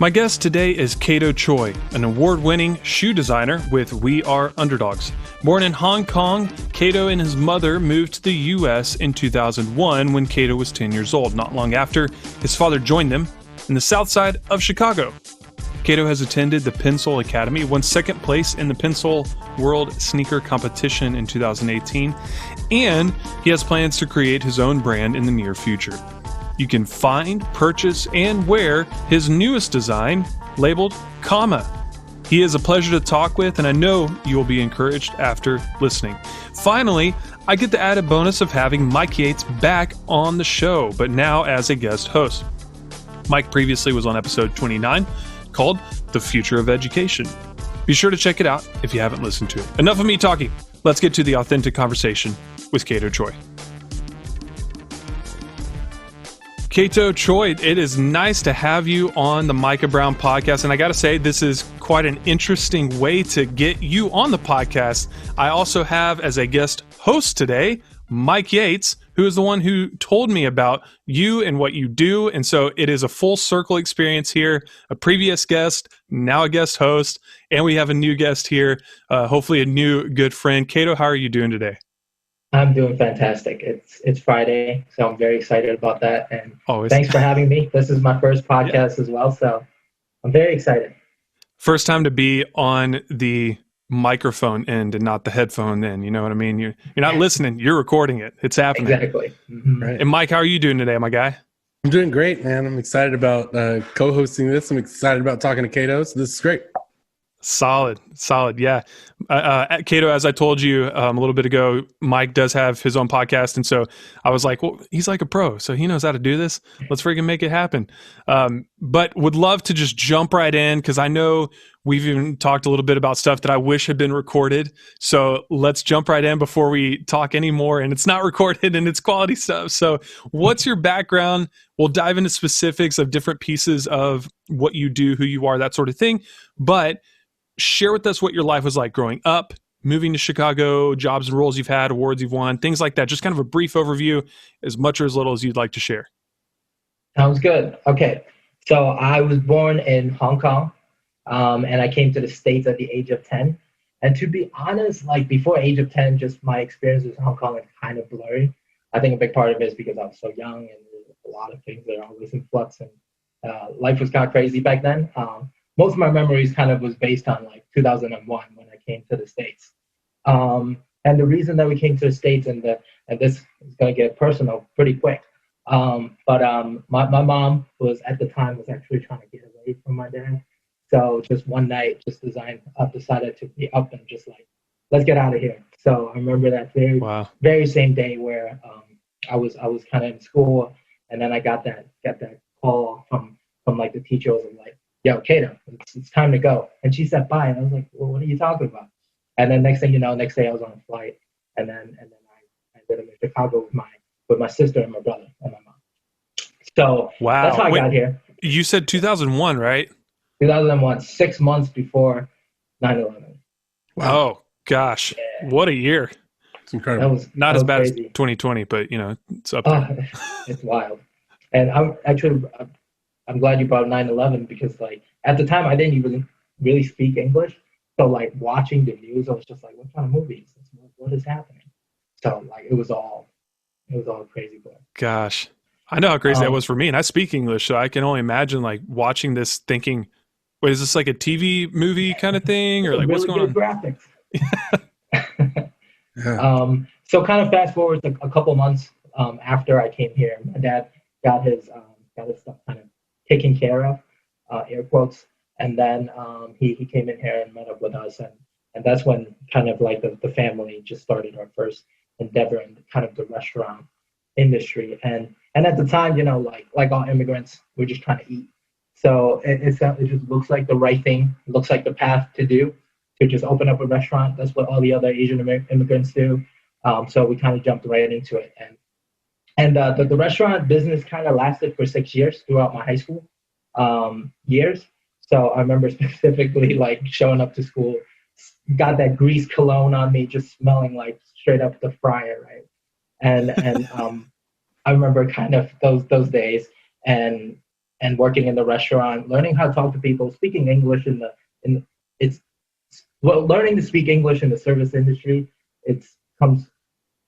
My guest today is Kaito Choy, an award-winning shoe designer with We Are Underdogs. Born in Hong Kong, Kaito and his mother moved to the U.S. in 2001 when Kaito was 10 years old. Not long after, his father joined them in the south side of Chicago. Kaito has attended the Pencil Academy, won second place in the Pencil World Sneaker Competition in 2018, and he has plans to create his own brand in the near future. You can find, purchase, and wear his newest design, labeled Comma. He is a pleasure to talk with, and I know you will be encouraged after listening. Finally, I get the added bonus of having Mike Yates back on the show, but now as a guest host. Mike previously was on episode 29, called The Future of Education. Be sure to check it out if you haven't listened to it. Enough of me talking. Let's get to the authentic conversation with Kaito Choy. Kaito Choy, it is nice to have you on the Micah Brown podcast. And I got to say, this is quite an interesting way to get you on the podcast. I also have as a guest host today, Mike Yates, who is the one who told me about you and what you do. And so it is a full circle experience here. A previous guest, now a guest host, and we have a new guest here, hopefully a new good friend. Kaito, how are you doing today? I'm doing fantastic. It's Friday, so I'm very excited about that. And thanks for having me. This is my first podcast as well, so I'm very excited. First time to be on the microphone end and not the headphone end. You know what I mean? You're not listening. You're recording it. It's happening. Exactly. Mm-hmm. Right. And Mike, how are you doing today, my guy? I'm doing great, man. I'm excited about co-hosting this. I'm excited about talking to Kaito. So this is great. Solid. Yeah. Kaito, as I told you a little bit ago, Mike does have his own podcast. And so I was like, well, he's like a pro, so he knows how to do this. Let's freaking make it happen. But would love to just jump right in because I know we've even talked a little bit about stuff that I wish had been recorded. So let's jump right in before we talk anymore. And it's not recorded and it's quality stuff. So what's your background? We'll dive into specifics of different pieces of what you do, who you are, that sort of thing. But share with us what your life was like growing up, moving to Chicago, jobs and roles you've had, awards you've won, things like that. Just kind of a brief overview, as much or as little as you'd like to share. Sounds good. Okay. So I was born in Hong Kong, and I came to the States at the age of 10. And to be honest, like before age of 10, just my experiences in Hong Kong is kind of blurry. I think a big part of it is because I was so young and there's a lot of things that are always in flux, and life was kind of crazy back then. Most of my memories kind of was based on like 2001 when I came to the States. And the reason that we came to the States, and this is going to get personal pretty quick, but my mom was at the time was actually trying to get away from my dad. So just one night, decided to be up and just like, let's get out of here. So I remember that very same day where I was kind of in school, and then I got that call from like the teacher was like, yo, Kaito, it's time to go. And she said, bye. And I was like, well, what are you talking about? And then next thing you know, next day I was on a flight. And then I ended up in Chicago with my sister and my brother and my mom. So that's how I got here. You said 2001, right? 2001, 6 months before 9/11. Wow. Oh, gosh. Yeah. What a year. It's incredible. Not as bad crazy as 2020, but, it's up there. It's wild. And I'm glad you brought 9/11 because, like, at the time I didn't even really speak English. So, like, watching the news, I was just like, what kind of movie is this? What is happening? So, like, it was all crazy. Gosh. I know how crazy that was for me. And I speak English, so I can only imagine, like, watching this thinking, wait, is this like a TV movie kind of thing? Or, like, really what's going on? Graphics. So, kind of fast forward to a couple months after I came here, my dad got his stuff kind of taken care of, air quotes, and then he came in here and met up with us, and that's when kind of like the family just started our first endeavor in kind of the restaurant industry, and at the time, like all immigrants, we're just trying to eat, so it just looks like the right thing, it looks like the path to do, to just open up a restaurant. That's what all the other Asian immigrants do, so we kind of jumped right into it, and the restaurant business kind of lasted for 6 years throughout my high school years. So I remember specifically like showing up to school, got that grease cologne on me, just smelling like straight up the fryer, right? And I remember kind of those days, and and working in the restaurant, learning how to talk to people, speaking English in it's well, learning to speak English in the service industry, it comes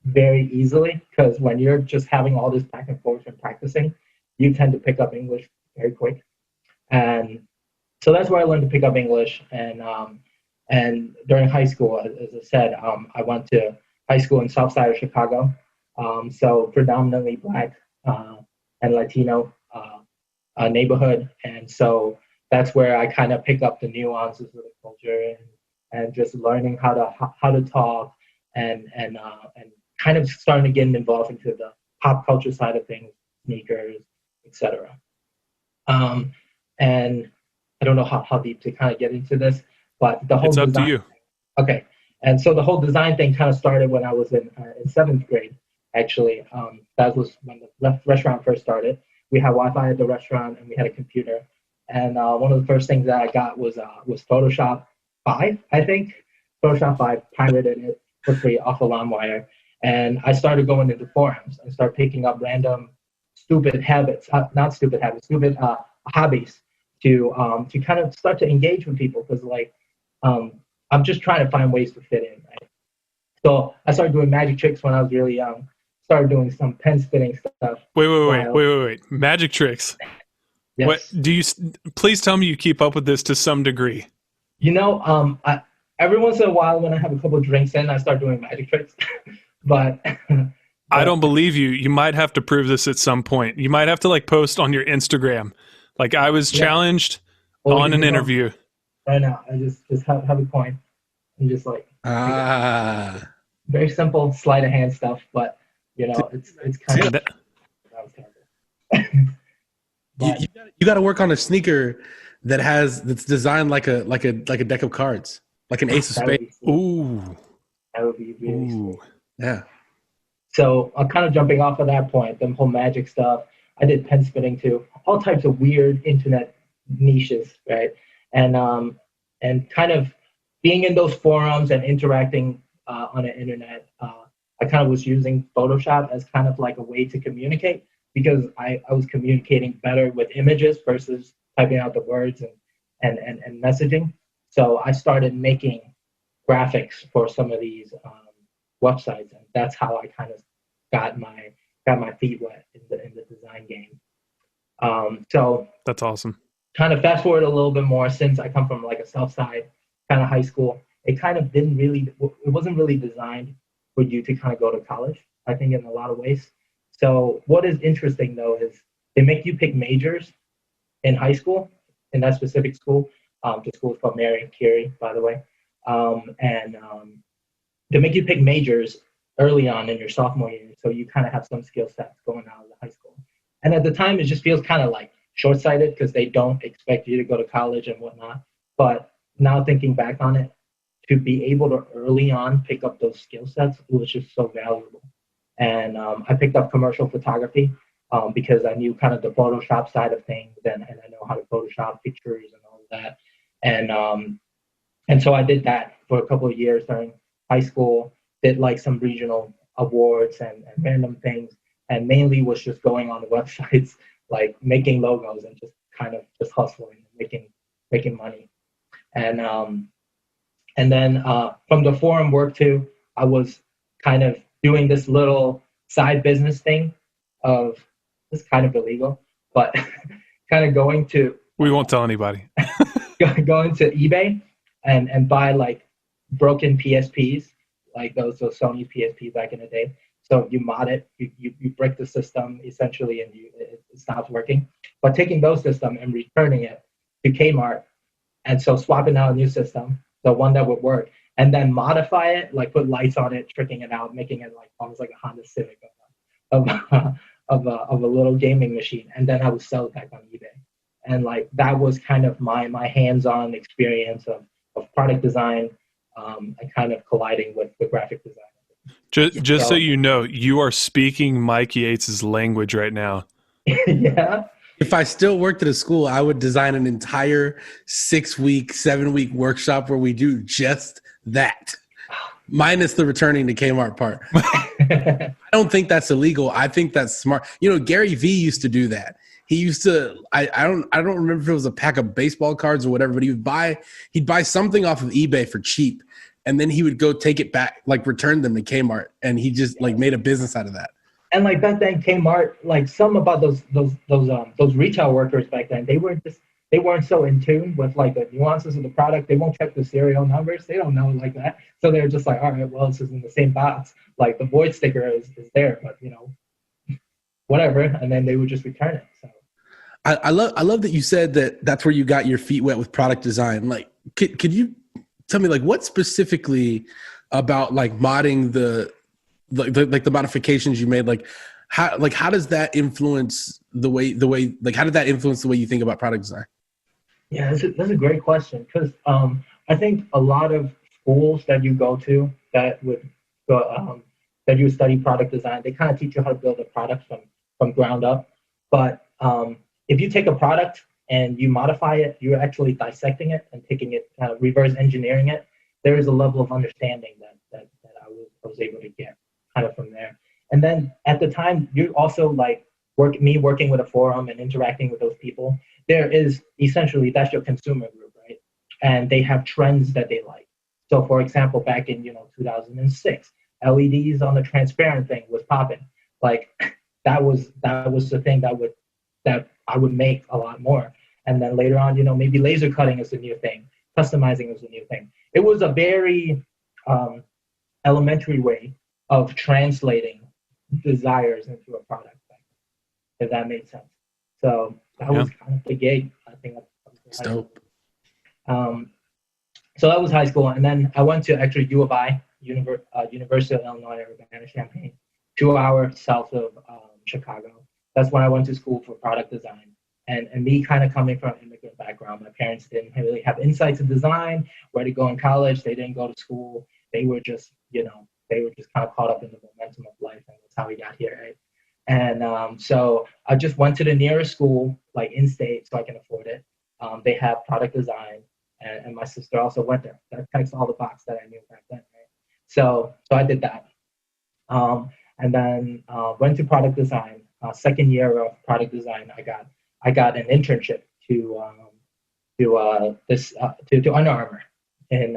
very easily because when you're just having all this back and forth and practicing, you tend to pick up English very quick. And so that's where I learned to pick up English. And during high school, as I said, I went to high school in South Side of Chicago, so predominantly Black and Latino neighborhood, and so that's where I kind of pick up the nuances of the culture and just learning how to talk and kind of starting to get involved into the pop culture side of things, sneakers, etc. And I don't know how deep to kind of get into this, but the whole It's up design, to you. okay. And so the whole design thing kind of started when I was in seventh grade, actually. That was when the restaurant first started. We had Wi-Fi at the restaurant and we had a computer. And one of the first things that I got was Photoshop 5, I think. Photoshop 5, pirated it for free off of LimeWire. And I started going into forums and started picking up random stupid habits, not stupid habits, stupid hobbies to kind of start to engage with people because I'm just trying to find ways to fit in. Right? So I started doing magic tricks when I was really young. Started doing some pen spinning stuff. Wait. Magic tricks. Yes. What do you? Please tell me you keep up with this to some degree. You know, every once in a while when I have a couple of drinks in, I start doing magic tricks. but I don't believe you. You might have to prove this at some point. You might have to like post on your Instagram. Like I was challenged on an interview. Right now, I just have a coin and just like very simple sleight of hand stuff, but you know, it's kind of that was terrible. You got to work on a sneaker that's designed like a deck of cards, like an ace of spades. Ooh, that would be really sweet. Yeah. So I'm kind of jumping off of that point, the whole magic stuff. I did pen spinning too, all types of weird internet niches, right? And kind of being in those forums and interacting on the internet, I kind of was using Photoshop as kind of like a way to communicate because I was communicating better with images versus typing out the words and messaging. So I started making graphics for some of these websites, and that's how I kind of got my feet wet in the design game. So that's awesome. Kind of fast forward a little bit more, since I come from like a South Side kind of high school, it wasn't really designed for you to kind of go to college, I think, in a lot of ways. So what is interesting though is they make you pick majors in high school, in that specific school. The school is called Mary Curie, by the way. They make you pick majors early on in your sophomore year, so you kind of have some skill sets going out of the high school. And at the time, it just feels kind of like short-sighted because they don't expect you to go to college and whatnot. But now thinking back on it, to be able to early on pick up those skill sets was just so valuable. And I picked up commercial photography because I knew kind of the Photoshop side of things, and I know how to Photoshop pictures and all of that. And so I did that for a couple of years during high school, did like some regional awards and random things, and mainly was just going on the websites, like making logos and just kind of just hustling, making money. And then from the forum work too, I was kind of doing this little side business thing of, it's kind of illegal, but kind of going to, we won't tell anybody. Going to eBay and buy like broken PSPs, like those Sony PSPs back in the day. So you mod it, you break the system essentially, and it stops working. But taking those systems and returning it to Kmart, and so swapping out a new system, the one that would work, and then modify it, like put lights on it, tricking it out, making it like almost like a Honda Civic of a little gaming machine, and then I would sell it back on eBay. And like that was kind of my hands-on experience of product design, and kind of colliding with the graphic design. Just so you know, you are speaking Mike Yates' language right now. Yeah. If I still worked at a school, I would design an entire 6-week, 7-week workshop where we do just that, minus the returning to Kmart part. I don't think that's illegal. I think that's smart. You know, Gary Vee used to do that. he used to. I don't remember if it was a pack of baseball cards or whatever, but he'd buy something off of eBay for cheap, and then he would go take it back, like return them to Kmart, and he just like made a business out of that. And like back then, Kmart, like some about those retail workers back then, they weren't so in tune with like the nuances of the product. They won't check the serial numbers. They don't know like that. So they're just like, all right, well, this is in the same box. Like the void sticker is there, but whatever. And then they would just return it. So I love that you said that that's where you got your feet wet with product design. Like, could you tell me like what specifically about like modding the modifications you made, like how does that influence the way like how did that influence the way you think about product design? Yeah, that's a great question, because I think a lot of schools that you go to that would go that you study product design, they kind of teach you how to build a product from ground up. But if you take a product and you modify it, you're actually dissecting it and taking it, reverse engineering it. There is a level of understanding that I was able to get kind of from there. And then at the time, you also like working with a forum and interacting with those people. There is essentially, that's your consumer group, right? And they have trends that they like. So for example, back in 2006, LEDs on the transparent thing was popping. Like that was the thing that I would make a lot more. And then later on, maybe laser cutting is the new thing, customizing is the new thing. It was a very elementary way of translating desires into a product, if that made sense. So that was kind of the gig. I think that's dope. So that was high school, and then I went to actually U of I, University of Illinois Urbana-Champaign, 2 hours south of Chicago. That's when I went to school for product design. And me kind of coming from an immigrant background, my parents didn't really have insights of design, where to go in college. They didn't go to school. They were just, kind of caught up in the momentum of life, and that's how we got here, right? And so I just went to the nearest school, like in state, so I can afford it. They have product design, and my sister also went there. That checks all the boxes that I knew back then, right? So I did that, and then went to product design. Second year of product design, I got an internship to Under Armour in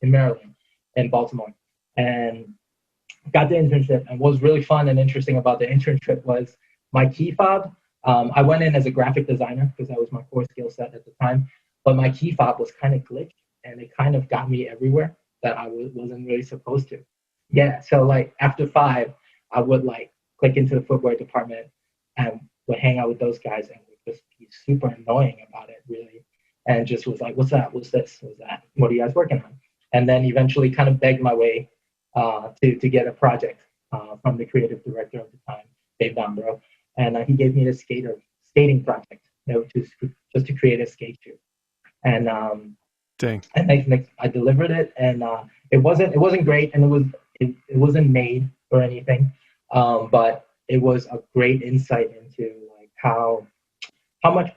Maryland, in Baltimore, and got the internship. And what was really fun and interesting about the internship was my key fob. I went in as a graphic designer because that was my core skill set at the time, but my key fob was kind of glitched, and it kind of got me everywhere that I wasn't really supposed to. Yeah, so like after 5, I would like click into the footwear department and would hang out with those guys and would just be super annoying about it, really. And just was like, what's that? What's this? What's that? What are you guys working on? And then eventually kind of begged my way to get a project from the creative director of the time, Dave Dombro. And he gave me this skating project, just to create a skate shoe. And dang. And I delivered it, and it wasn't great, and it wasn't made or anything, but it was a great insight into like how much,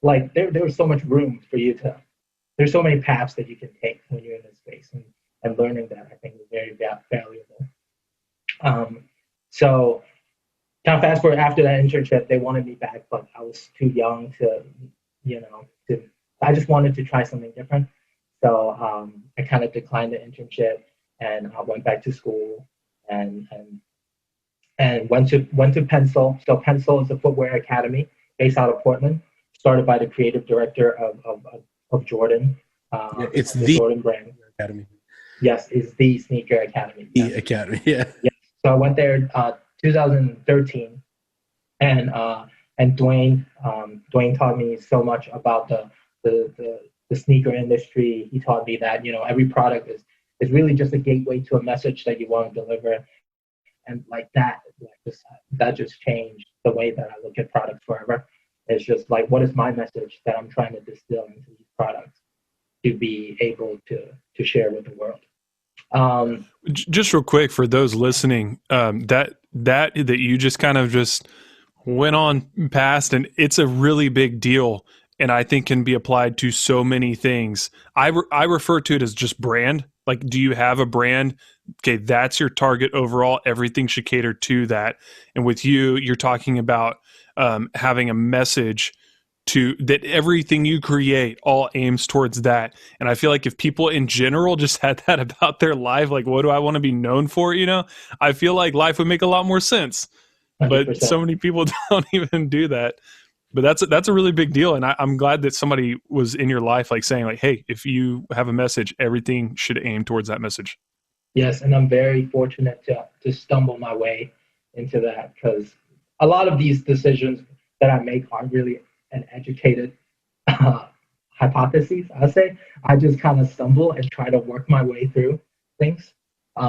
like there was so much room for you to. There's so many paths that you can take when you're in this space, and learning that I think is very valuable. So kind of fast forward, after that internship, they wanted me back, but I was too young to I just wanted to try something different. So I kind of declined the internship, and I went back to school and went to Pencil. So Pencil is a footwear academy based out of Portland, started by the creative director of Jordan. It's the Jordan brand academy. Yes, it's the sneaker academy. The academy, yeah. So I went there 2013, and Dwayne taught me so much about the sneaker industry. He taught me that every product is really just a gateway to a message that you want to deliver, and that just changed the way that I look at products forever. It's just like, what is my message that I'm trying to distill into these products to be able to share with the world. Just real quick for those listening, that you just kind of just went on past, and it's a really big deal, and I think can be applied to so many things. I refer to it as just brand. Like, do you have a brand? Okay, that's your target overall. Everything should cater to that. And with you, you're talking about having a message to that everything you create all aims towards that. And I feel like if people in general just had that about their life, like, what do I want to be known for? I feel like life would make a lot more sense. 100%. But so many people don't even do that. But that's a really big deal. And I'm glad that somebody was in your life, like saying like, hey, if you have a message, everything should aim towards that message. Yes, and I'm very fortunate to stumble my way into that, because a lot of these decisions that I make aren't really an educated hypotheses, I'll say. I just kind of stumble and try to work my way through things.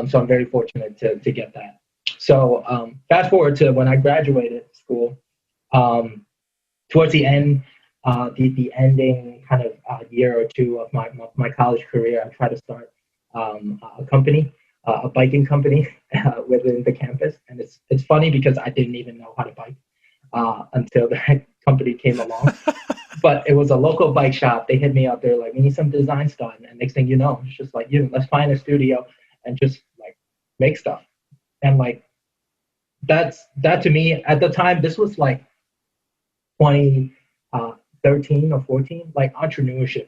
So I'm very fortunate to get that. So fast forward to when I graduated school, towards the end, the ending kind of year or two of my college career, I tried to start a company, a biking company within the campus. And it's funny because I didn't even know how to bike until that company came along. But it was a local bike shop. They hit me up. They're like, we need some design done. And next thing you know, it's just like, let's find a studio and just like make stuff. And like that to me at the time, this was like 2013 or 14. Like entrepreneurship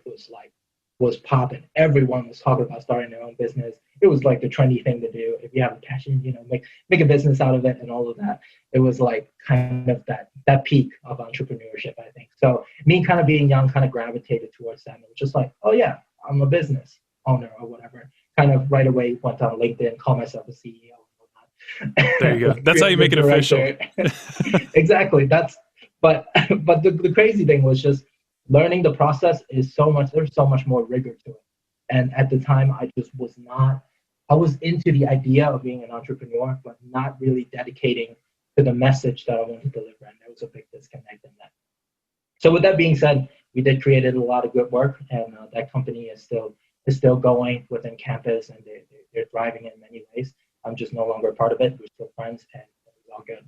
was popping. Everyone was talking about starting their own business. It was like the trendy thing to do. If you have a passion, make a business out of it and all of that. It was like kind of that peak of entrepreneurship, I think. So me kind of being young, kind of gravitated towards that. And it was just like, oh yeah, I'm a business owner or whatever. Kind of right away went on LinkedIn, called myself a CEO. There you go. That's how you make it official. Exactly. But the crazy thing was just learning the process there's so much more rigor to it. And at the time I was into the idea of being an entrepreneur, but not really dedicating to the message that I wanted to deliver. And there was a big disconnect in that. So with that being said, we did created a lot of good work, and that company is still going within campus, and they're thriving in many ways. I'm just no longer a part of it. We're still friends, and it's all good.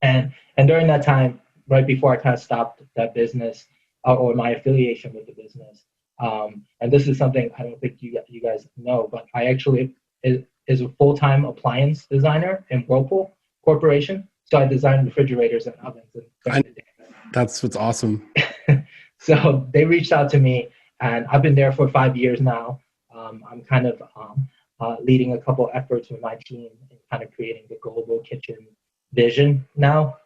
And during that time, right before I kind of stopped that business or my affiliation with the business, and this is something I don't think you guys know, but I actually is a full-time appliance designer in Whirlpool Corporation. So I design refrigerators and ovens. That's what's awesome. So they reached out to me, and I've been there for 5 years now. I'm kind of leading a couple efforts with my team in kind of creating the global kitchen vision now.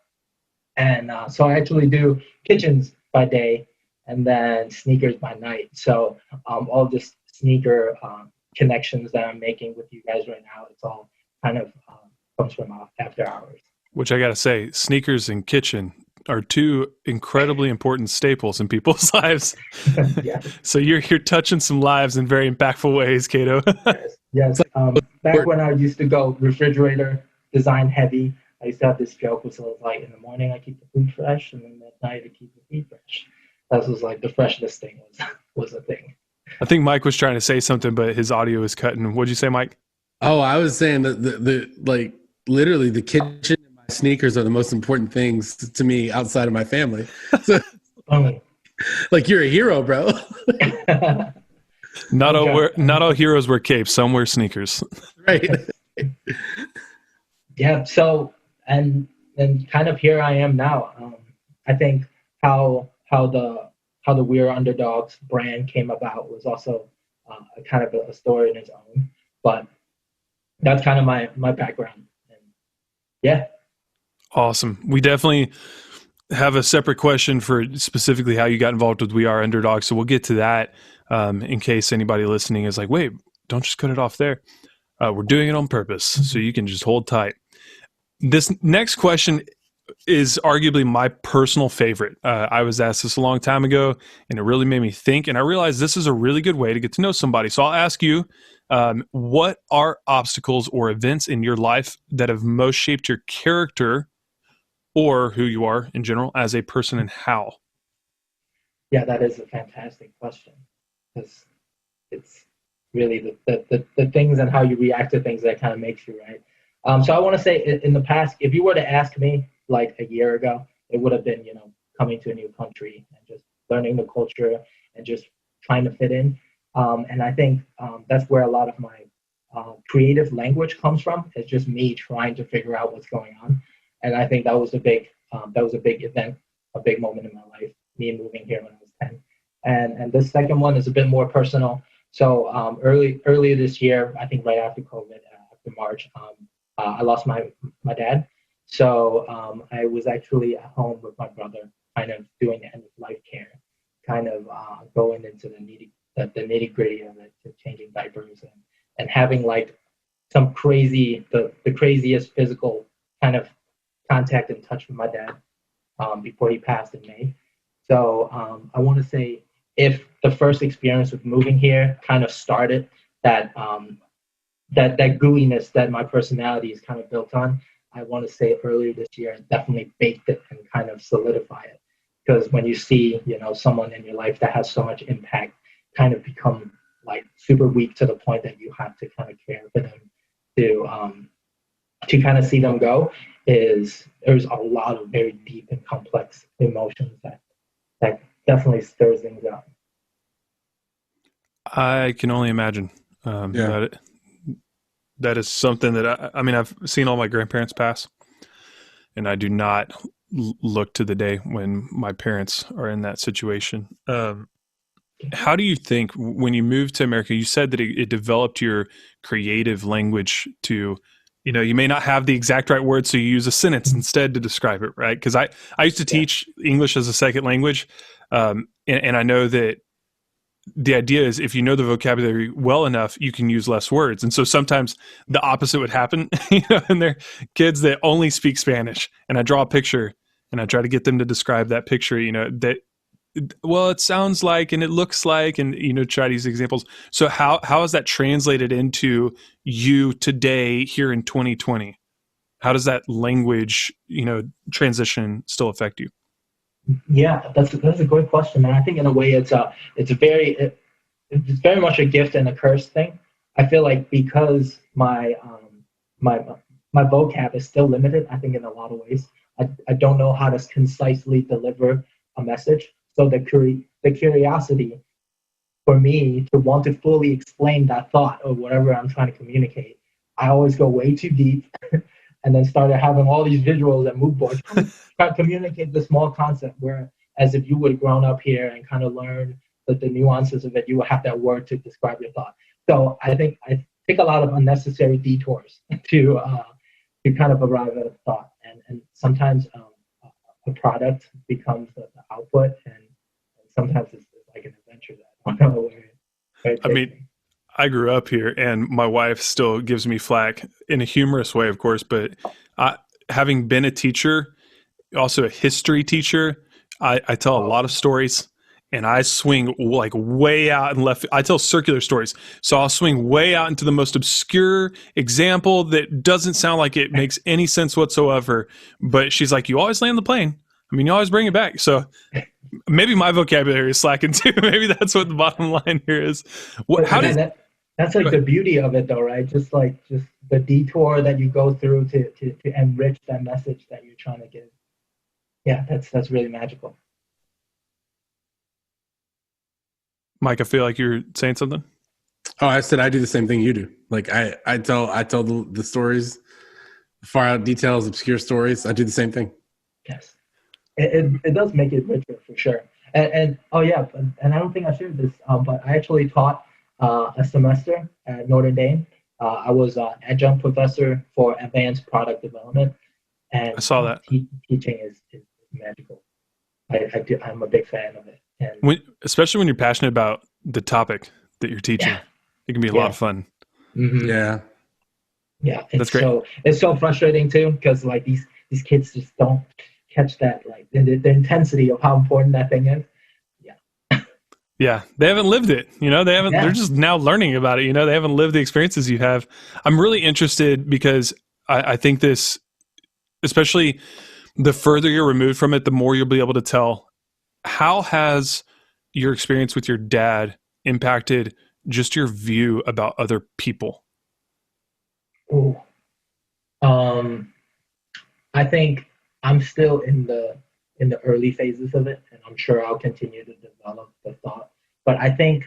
And so I actually do kitchens by day and then sneakers by night. So all this sneaker connections that I'm making with you guys right now, it's all kind of comes from after hours. Which I got to say, sneakers and kitchen are two incredibly important staples in people's lives. Yeah. So you're touching some lives in very impactful ways, Kaito. Yes. Back when I used to go refrigerator design heavy, I used to have this joke was like in the morning I keep the food fresh, and then at night I keep the feet fresh. That was like the freshness thing was a thing. I think Mike was trying to say something, but his audio is cutting. What'd you say, Mike? Oh, I was saying that the like literally the kitchen and my sneakers are the most important things to me outside of my family. So, like you're a hero, bro. Not all heroes wear capes. Some wear sneakers. Right. Yeah. So and kind of here I am now. I think how the We Are Underdogs brand came about was also kind of a story in its own. But that's kind of my background. And yeah. Awesome. We definitely have a separate question for specifically how you got involved with We Are Underdogs. So we'll get to that in case anybody listening is like, wait, don't just cut it off there. We're doing it on purpose, so you can just hold tight. This next question is arguably my personal favorite. I was asked this a long time ago, and it really made me think, and I realized this is a really good way to get to know somebody. So I'll ask you, what are obstacles or events in your life that have most shaped your character or who you are in general as a person, and how? Yeah, that is a fantastic question, because it's really the things and how you react to things that kind of makes you, right? So I want to say in the past, if you were to ask me like a year ago, it would have been, coming to a new country and just learning the culture and just trying to fit in. And I think that's where a lot of my creative language comes from. It's just me trying to figure out what's going on. And I think that was a big event, a big moment in my life, me moving here when I was 10. And this second one is a bit more personal. So earlier this year, I think right after COVID, after March, I lost my dad. So I was actually at home with my brother, kind of doing the end of life care, kind of going into the nitty gritty of it, to changing diapers and having like some the craziest physical kind of contact and touch with my dad before he passed in May. So I want to say, if the first experience with moving here kind of started that that gooiness that my personality is kind of built on, I want to say earlier this year, it definitely baked it and kind of solidify it. Because when you see, someone in your life that has so much impact kind of become like super weak to the point that you have to kind of care for them to kind of see them go, there's a lot of very deep and complex emotions that definitely stirs things up. I can only imagine that is something that I mean, I've seen all my grandparents pass, and I do not look to the day when my parents are in that situation. How do you think, when you moved to America, you said that it developed your creative language to, you may not have the exact right word, so you use a sentence instead to describe it, right? Because I used to teach English as a second language, and I know that the idea is, if you know the vocabulary well enough, you can use less words. And so sometimes the opposite would happen, and they're kids that only speak Spanish, and I draw a picture and I try to get them to describe that picture, that, well, it sounds like, and it looks like, and, try to use examples. So how is that translated into you today here in 2020? How does that language, transition still affect you? Yeah, that's a great question, and I think in a way it's very much a gift and a curse thing. I feel like because my vocab is still limited, I think in a lot of ways, I don't know how to concisely deliver a message. So the curiosity for me to want to fully explain that thought or whatever I'm trying to communicate, I always go way too deep and then started having all these visuals and mood boards try to communicate the small concept, where as if you would have grown up here and kind of learned the nuances of it, you would have that word to describe your thought. So I think I take a lot of unnecessary detours to kind of arrive at a thought, and sometimes a product becomes the output, and sometimes it's like an adventure that I don't know where it takes me. I grew up here, and my wife still gives me flack in a humorous way, of course, but having been a teacher, also a history teacher, I tell a lot of stories, and I swing like way out and left. I tell circular stories. So I'll swing way out into the most obscure example that doesn't sound like it makes any sense whatsoever. But she's like, you always land the plane. I mean, you always bring it back. So maybe my vocabulary is slacking too. Maybe that's what the bottom line here is. That's like the beauty of it, though, right? Just the detour that you go through to enrich that message that you're trying to give. Yeah, that's really magical. Mike, I feel like you're saying something. Oh, I said I do the same thing you do. Like I tell the stories, far out details, obscure stories. I do the same thing. Yes, it does make it richer for sure. And oh yeah, and I don't think I shared this, but I actually taught a semester at Notre Dame. I was an adjunct professor for advanced product development, and I saw that. Teaching is magical. I'm a big fan of it. Especially when you're passionate about the topic that you're teaching, it can be a lot of fun. Mm-hmm. Yeah, that's great. So it's so frustrating too, because like these kids just don't catch that, like the intensity of how important that thing is. Yeah, they haven't lived it. They're just now learning about it. They haven't lived the experiences you have. I'm really interested because I think this, especially the further you're removed from it, the more you'll be able to tell. How has your experience with your dad impacted just your view about other people? Ooh. I think I'm still in the early phases of it, and I'm sure I'll continue to develop the thought. But I think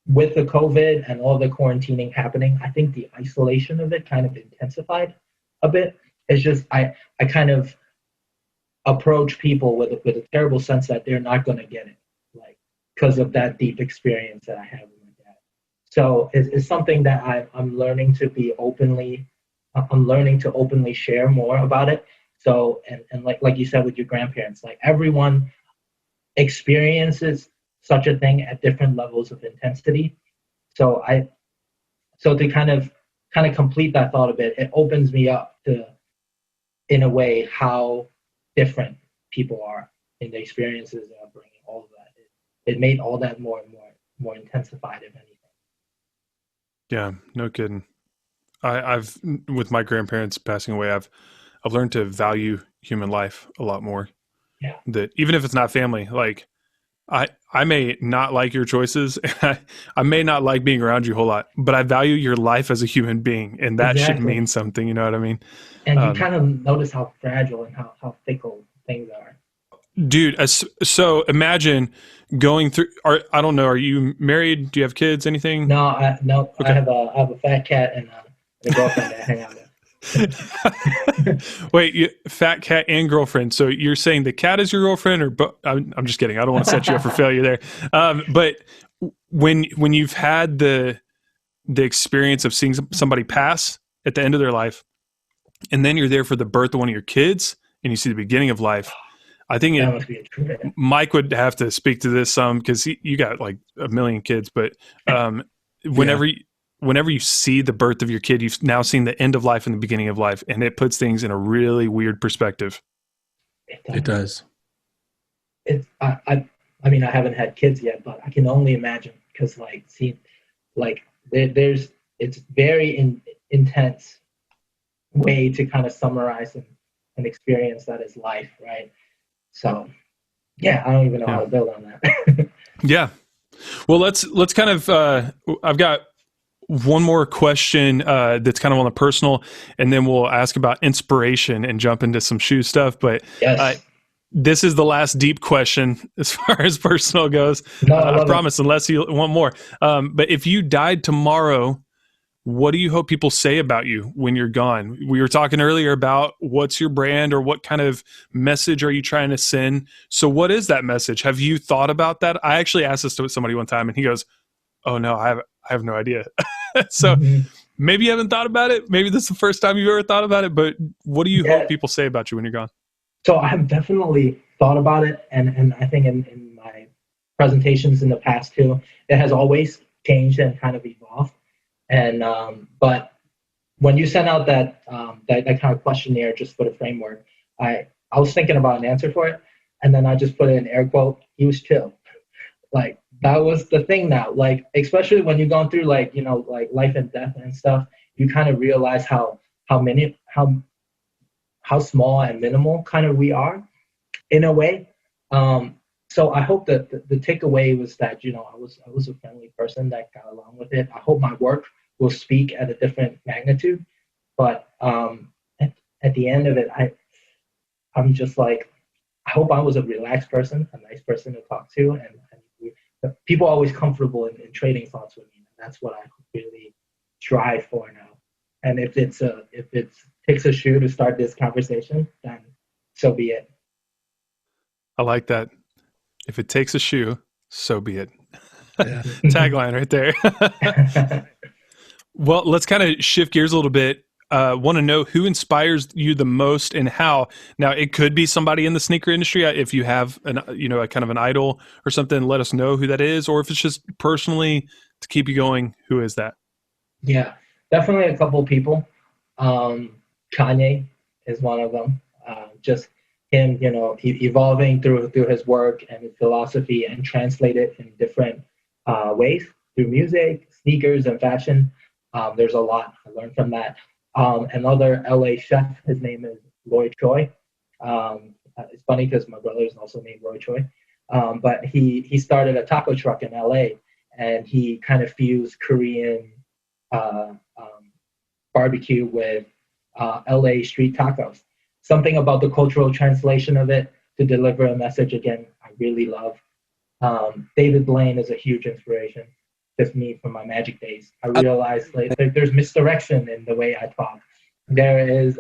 with the COVID and all the quarantining happening, I think the isolation of it kind of intensified a bit. It's just I kind of approach people with a terrible sense that they're not going to get it, like because of that deep experience that I have with my dad. So it's something that I'm learning to be openly. I'm learning to openly share more about it. So and like you said with your grandparents, like everyone experiences such a thing at different levels of intensity. So to kind of complete that thought a bit, it opens me up to, in a way, how different people are in the experiences and upbringing, all of that. It made all that more and more intensified, if anything. Yeah, no kidding. I've with my grandparents passing away, I've learned to value human life a lot more. Yeah. That even if it's not family, like I may not like your choices. I may not like being around you a whole lot, but I value your life as a human being, and that should mean something. You know what I mean? And you kind of notice how fragile and how fickle things are. Dude, so imagine going through. I don't know. Are you married? Do you have kids? Anything? No, Okay. I have a fat cat and a girlfriend that I hang out with. Wait, fat cat and girlfriend. So you're saying the cat is your girlfriend, or I'm just kidding. I don't want to set you up for failure there. But when you've had the experience of seeing somebody pass at the end of their life, and then you're there for the birth of one of your kids, and you see the beginning of life, I think Mike would have to speak to this some because you got like a million kids. But whenever you see the birth of your kid, you've now seen the end of life and the beginning of life, and it puts things in a really weird perspective. It does. I mean, I haven't had kids yet, but I can only imagine because it's very intense way to kind of summarize an experience that is life, right? So, yeah, I don't even know how to build on that. Yeah. Well, let's kind of. I've got one more question that's kind of on the personal, and then we'll ask about inspiration and jump into some shoe stuff. But yes. This is the last deep question as far as personal goes. No, I promise, unless you want more. But if you died tomorrow, what do you hope people say about you when you're gone? We were talking earlier about what's your brand or what kind of message are you trying to send? So what is that message? Have you thought about that? I actually asked this to somebody one time and he goes, "Oh no, I have no idea." So maybe you haven't thought about it. Maybe this is the first time you've ever thought about it, but what do you hope people say about you when you're gone? So I have definitely thought about it. And I think in my presentations in the past too, it has always changed and kind of evolved. And but when you sent out that kind of questionnaire just for the framework, I was thinking about an answer for it, and then I just put it in air quote, he was chill. Like that was the thing now. Like especially when you're going through like life and death and stuff, you kind of realize how small and minimal kind of we are in a way. So I hope that the takeaway was that, I was a friendly person that got along with it. I hope my work will speak at a different magnitude. But at the end of it, I'm just like, I hope I was a relaxed person, a nice person to talk to. And people are always comfortable in trading thoughts with me. And that's what I really strive for now. And if it takes a shoe to start this conversation, then so be it. I like that. If it takes a shoe, so be it. Yeah. Tagline right there. Well, let's kind of shift gears a little bit. Want to know who inspires you the most and how. Now, it could be somebody in the sneaker industry. If you have a kind of an idol or something, let us know who that is. Or if it's just personally to keep you going, who is that? Yeah, definitely a couple of people. Kanye is one of them. Just him, evolving through his work and his philosophy and translate it in different ways through music, sneakers, and fashion. There's a lot I learned from that. Another LA chef, his name is Choy. It's funny because my brother is also named Roy Choy. But he started a taco truck in LA, and he kind of fused Korean barbecue with LA street tacos. Something about the cultural translation of it to deliver a message, again, I really love. David Blaine is a huge inspiration. just me from my magic days. I realized like there's misdirection in the way I talk. There is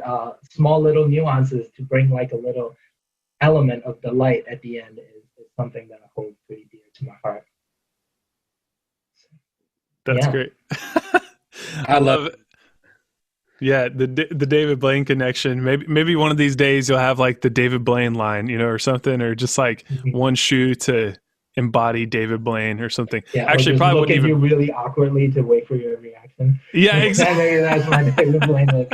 small little nuances to bring like a little element of delight at the end is something that I hold pretty dear to my heart. That's great. I love it. Yeah, the David Blaine connection. Maybe one of these days you'll have like the David Blaine line, or something, or just like one shoe to embody David Blaine or something. Yeah, actually, probably look at you really awkwardly to wait for your reaction. Yeah, exactly. That's my David Blaine look.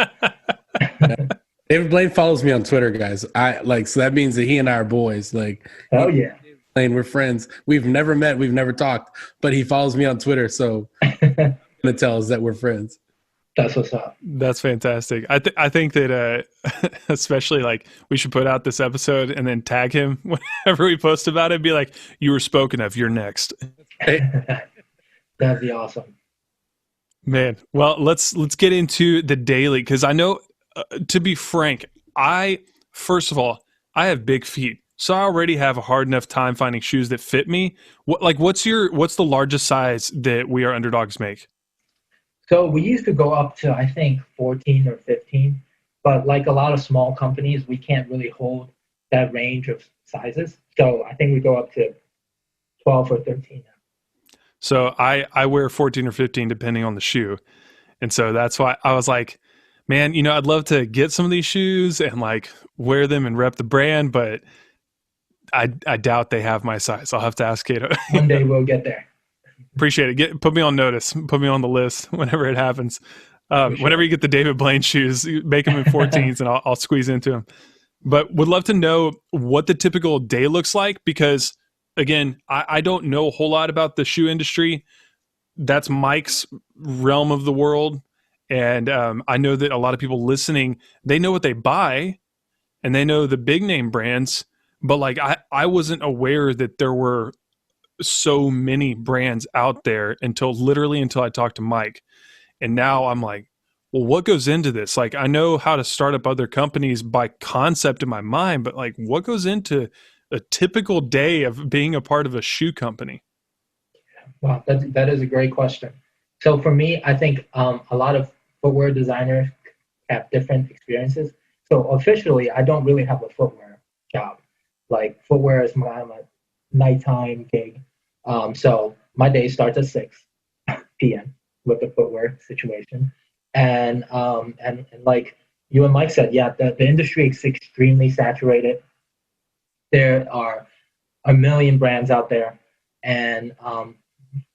David Blaine follows me on Twitter, guys. So that means that he and I are boys. Like, oh yeah, David Blaine, we're friends. We've never met, we've never talked, but he follows me on Twitter, so I'm gonna tell us that we're friends. That's what's up. That's fantastic. I think that especially like we should put out this episode and then tag him whenever we post about it. Be like, you were spoken of. You're next. That'd be awesome, man. Well, let's get into the daily, because I know. To be frank, first of all, I have big feet, so I already have a hard enough time finding shoes that fit me. What's the largest size that We Are Underdogs make? So we used to go up to, I think, 14 or 15, but like a lot of small companies, we can't really hold that range of sizes. So I think we go up to 12 or 13 now. So I wear 14 or 15 depending on the shoe. And so that's why I was like, man, I'd love to get some of these shoes and like wear them and rep the brand, but I doubt they have my size. I'll have to ask Kaito. One day we'll get there. Appreciate it. Put me on notice. Put me on the list whenever it happens. Sure. Whenever you get the David Blaine shoes, make them in 14s and I'll squeeze into them. But would love to know what the typical day looks like, because again, I don't know a whole lot about the shoe industry. That's Mike's realm of the world. And I know that a lot of people listening, they know what they buy and they know the big name brands, but like I wasn't aware that there were so many brands out there until I talked to Mike. And now I'm like, well, what goes into this? Like, I know how to start up other companies by concept in my mind, but like what goes into a typical day of being a part of a shoe company? Wow, that is a great question. So for me, I think a lot of footwear designers have different experiences. So officially, I don't really have a footwear job. Like footwear is my nighttime gig. So my day starts at 6 p.m. with the footwear situation. And like you and Mike said, yeah, the industry is extremely saturated. There are a million brands out there. And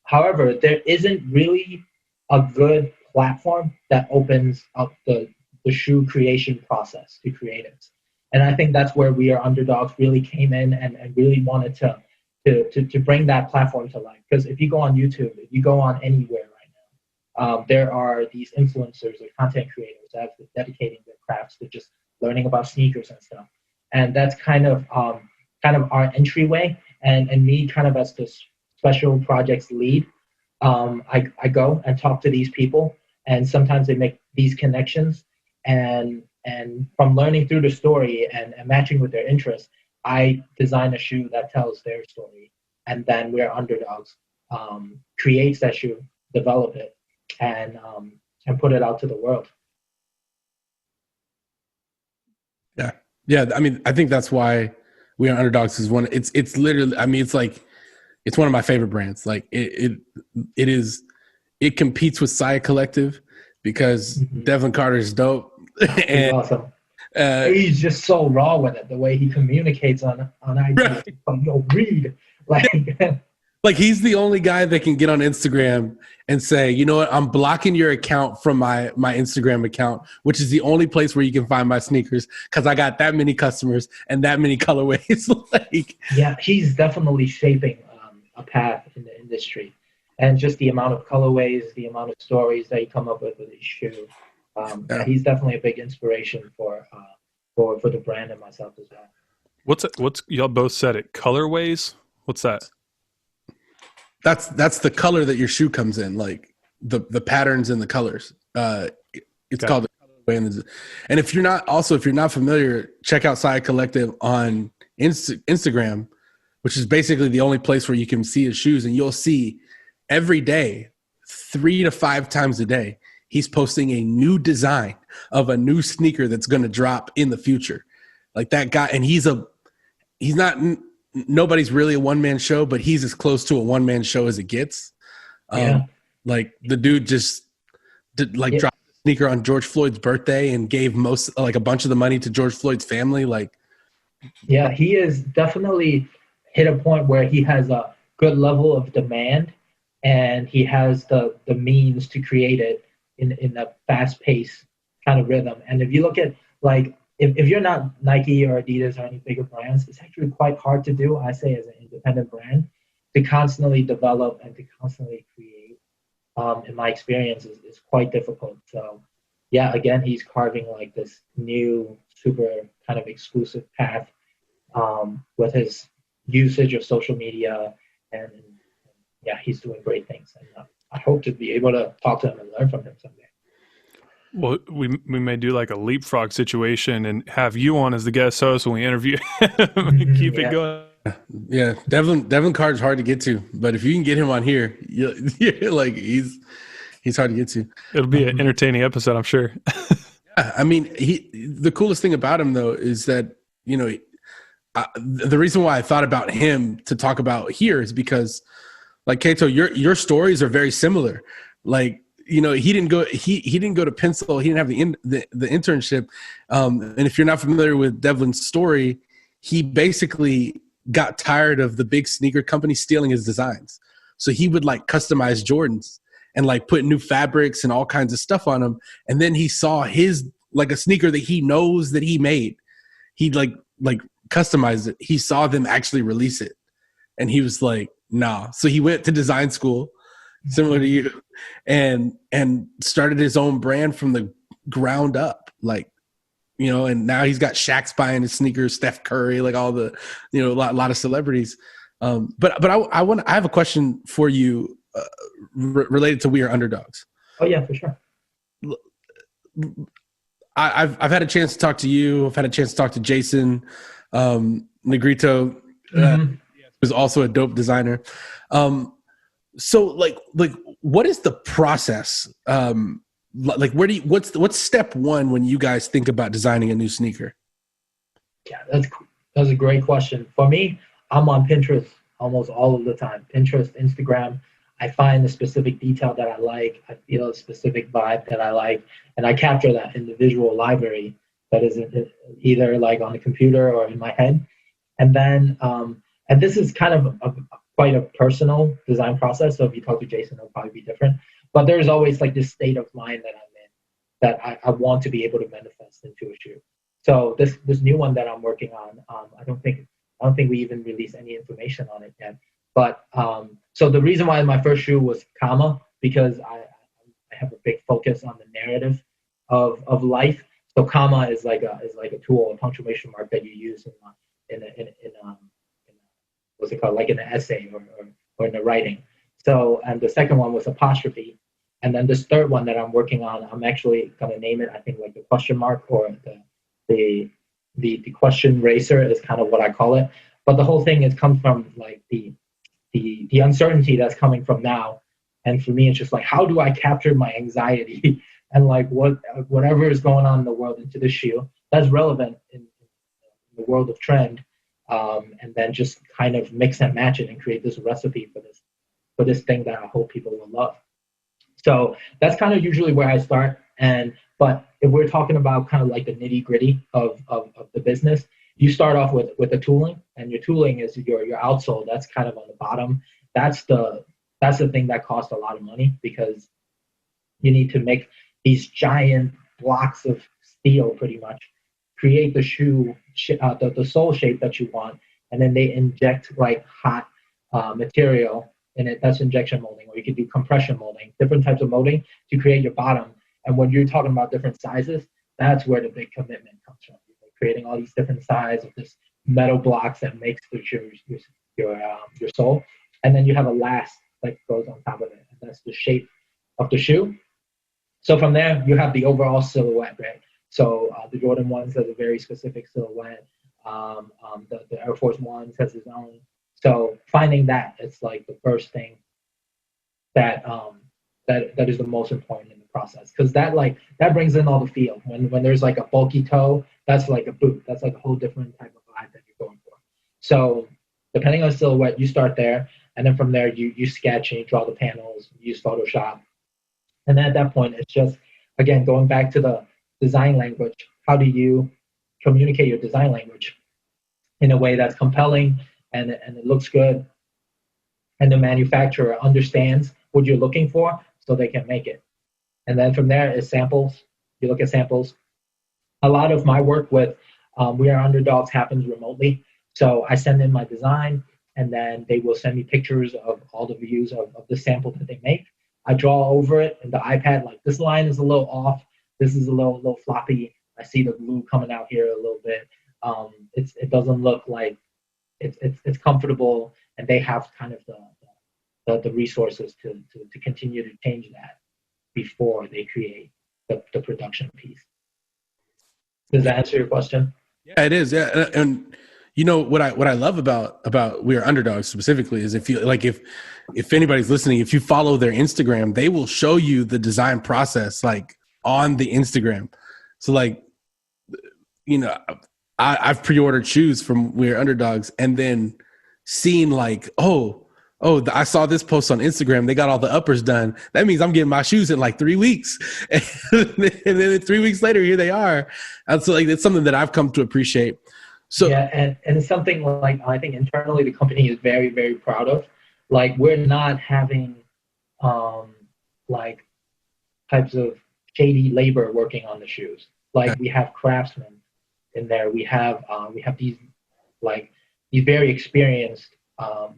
however, there isn't really a good platform that opens up the shoe creation process to creatives. And I think that's where We Are Underdogs really came in and really wanted to bring that platform to life. Because if you go on YouTube, if you go on anywhere right now, there are these influencers or content creators that are dedicating their crafts to just learning about sneakers and stuff. And that's kind of our entryway. And me kind of as the special projects lead, I go and talk to these people, and sometimes they make these connections, and from learning through the story and matching with their interests, I design a shoe that tells their story, and then We Are Underdogs creates that shoe, develop it, and put it out to the world. Yeah. I mean, I think that's why We Are Underdogs is one. It's literally. I mean, it's one of my favorite brands. Like it competes with Saya Collective because Devin Carter's dope. He's awesome. He's just so raw with it. The way he communicates on IG, right. Yo, read like he's the only guy that can get on Instagram and say, you know what, I'm blocking your account from my Instagram account, which is the only place where you can find my sneakers because I got that many customers and that many colorways. Like, yeah, he's definitely shaping a path in the industry, and just the amount of colorways, the amount of stories that he come up with his shoe. He's definitely a big inspiration for the brand and myself as well. What's y'all both said it? Colorways? What's that? That's the color that your shoe comes in, like the patterns and the colors. It's called the colorway. And if you're not familiar, check out Saya Collective on Instagram, which is basically the only place where you can see his shoes, and you'll see every day, 3 to 5 times a day, he's posting a new design of a new sneaker that's going to drop in the future. Like that guy, and he's not, nobody's really a one-man show, but he's as close to a one-man show as it gets. Like the dude just dropped a sneaker on George Floyd's birthday and gave a bunch of the money to George Floyd's family. Like, yeah, he has definitely hit a point where he has a good level of demand, and he has the means to create it in a fast-paced kind of rhythm. And if you look at, like, if you're not Nike or Adidas or any bigger brands, it's actually quite hard to do, I say, as an independent brand, to constantly develop and to constantly create. In my experience, is quite difficult. So, yeah, again, he's carving like this new, super kind of exclusive path with his usage of social media, and yeah, he's doing great things. And I hope to be able to talk to him and learn from him someday. Well, we may do like a leapfrog situation and have you on as the guest host when we interview him and keep it going. Yeah, Devlin Card's hard to get to, but if you can get him on here, you're like he's hard to get to. It'll be an entertaining episode, I'm sure. Yeah, I mean, the coolest thing about him though is that, you know, the reason why I thought about him to talk about here is because, like, Kaito, your stories are very similar. Like, you know, he didn't go to Pencil, he didn't have the internship, and if you're not familiar with Devlin's story, he basically got tired of the big sneaker company stealing his designs. So he would like customize Jordans and like put new fabrics and all kinds of stuff on them. And then he saw his, like, a sneaker that he knows that he made. He like customized it. He saw them actually release it. And he was like, nah. So he went to design school, similar to you, and started his own brand from the ground up. Like, you know, and now he's got Shaq's buying his sneakers, Steph Curry, like all the, you know, a lot of celebrities. But I have a question for you related to We Are Underdogs. Oh yeah, for sure. I've had a chance to talk to you. I've had a chance to talk to Jason Negrito, who's also a dope designer. So like what is the process? Like what's step one when you guys think about designing a new sneaker? Yeah, that's a great question. For me, I'm on Pinterest almost all of the time. Pinterest, Instagram. I find the specific detail that I like. I feel a specific vibe that I like, and I capture that in the visual library that is either like on the computer or in my head. And then, and this is kind of quite a personal design process. So if you talk to Jason, it'll probably be different. But there's always like this state of mind that I'm in that I want to be able to manifest into a shoe. So this new one that I'm working on, I don't think we even released any information on it yet. But so the reason why my first shoe was Comma, because I have a big focus on the narrative of life. So Comma is like a tool, a punctuation mark that you use in what's it called, like in an essay or in the writing. So, and the second one was apostrophe. And then this third one that I'm working on, I'm actually gonna name it, I think, like the question mark, or the question racer is kind of what I call it. But the whole thing comes from like the uncertainty that's coming from now. And for me, it's just like, how do I capture my anxiety and like whatever is going on in the world into the shoe that's relevant in the world of trend, and then just kind of mix and match it and create this recipe for this thing that I hope people will love. So that's kind of usually where I start. But if we're talking about kind of like the nitty gritty of the business, you start off with the tooling, and your tooling is your outsole. That's kind of on the bottom. That's the thing that costs a lot of money, because you need to make these giant blocks of steel, pretty much, create the shoe, the sole shape that you want, and then they inject like hot material in it. That's injection molding, or you could do compression molding, different types of molding to create your bottom. And when you're talking about different sizes, that's where the big commitment comes from. You're creating all these different sizes of this metal blocks that makes your sole, and then you have a last that goes on top of it, and that's the shape of the shoe. So from there, you have the overall silhouette, right? So the Jordan 1s has a very specific silhouette. The Air Force 1s has its own. So finding that, it's like the first thing that is the most important in the process, because that brings in all the feel. When there's like a bulky toe, that's like a boot. That's like a whole different type of vibe that you're going for. So depending on silhouette, you start there, and then from there you sketch and you draw the panels, use Photoshop, and then at that point it's just, again, going back to the design language. How do you communicate your design language in a way that's compelling and it looks good, and the manufacturer understands what you're looking for so they can make it. And then from there is samples. You look at samples. A lot of my work with We Are Underdogs happens remotely. So I send in my design, and then they will send me pictures of all the views of the sample that they make. I draw over it in the iPad, like this line is a little off. This is a little floppy. I see the glue coming out here a little bit. It doesn't look like it's comfortable, and they have kind of the resources to continue to change that before they create the production piece. Does that answer your question? Yeah, it is. Yeah, and you know what I love about We Are Underdogs specifically is if anybody's listening, if you follow their Instagram, they will show you the design process like on the Instagram. So like, you know, I've pre-ordered shoes from We Are Underdogs, and then seen like, I saw this post on Instagram. They got all the uppers done. That means I'm getting my shoes in like 3 weeks. And then 3 weeks later, here they are. And so like, it's something that I've come to appreciate. So yeah, and it's something like I think internally the company is very, very proud of. Like, we're not having like types of shady labor working on the shoes. Like, we have craftsmen in there. We have these very experienced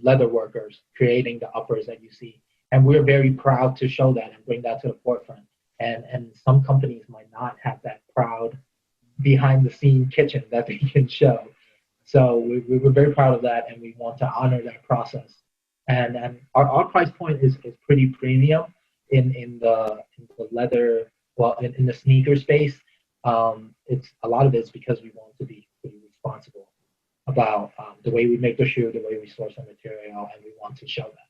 leather workers creating the uppers that you see, and we're very proud to show that and bring that to the forefront. And some companies might not have that proud behind the scene kitchen that they can show. So we're very proud of that, and we want to honor that process. And our price point is pretty premium in the leather, in the sneaker space. It's a lot of it's because we want to be pretty responsible about the way we make the shoe, the way we source the material, and we want to show that.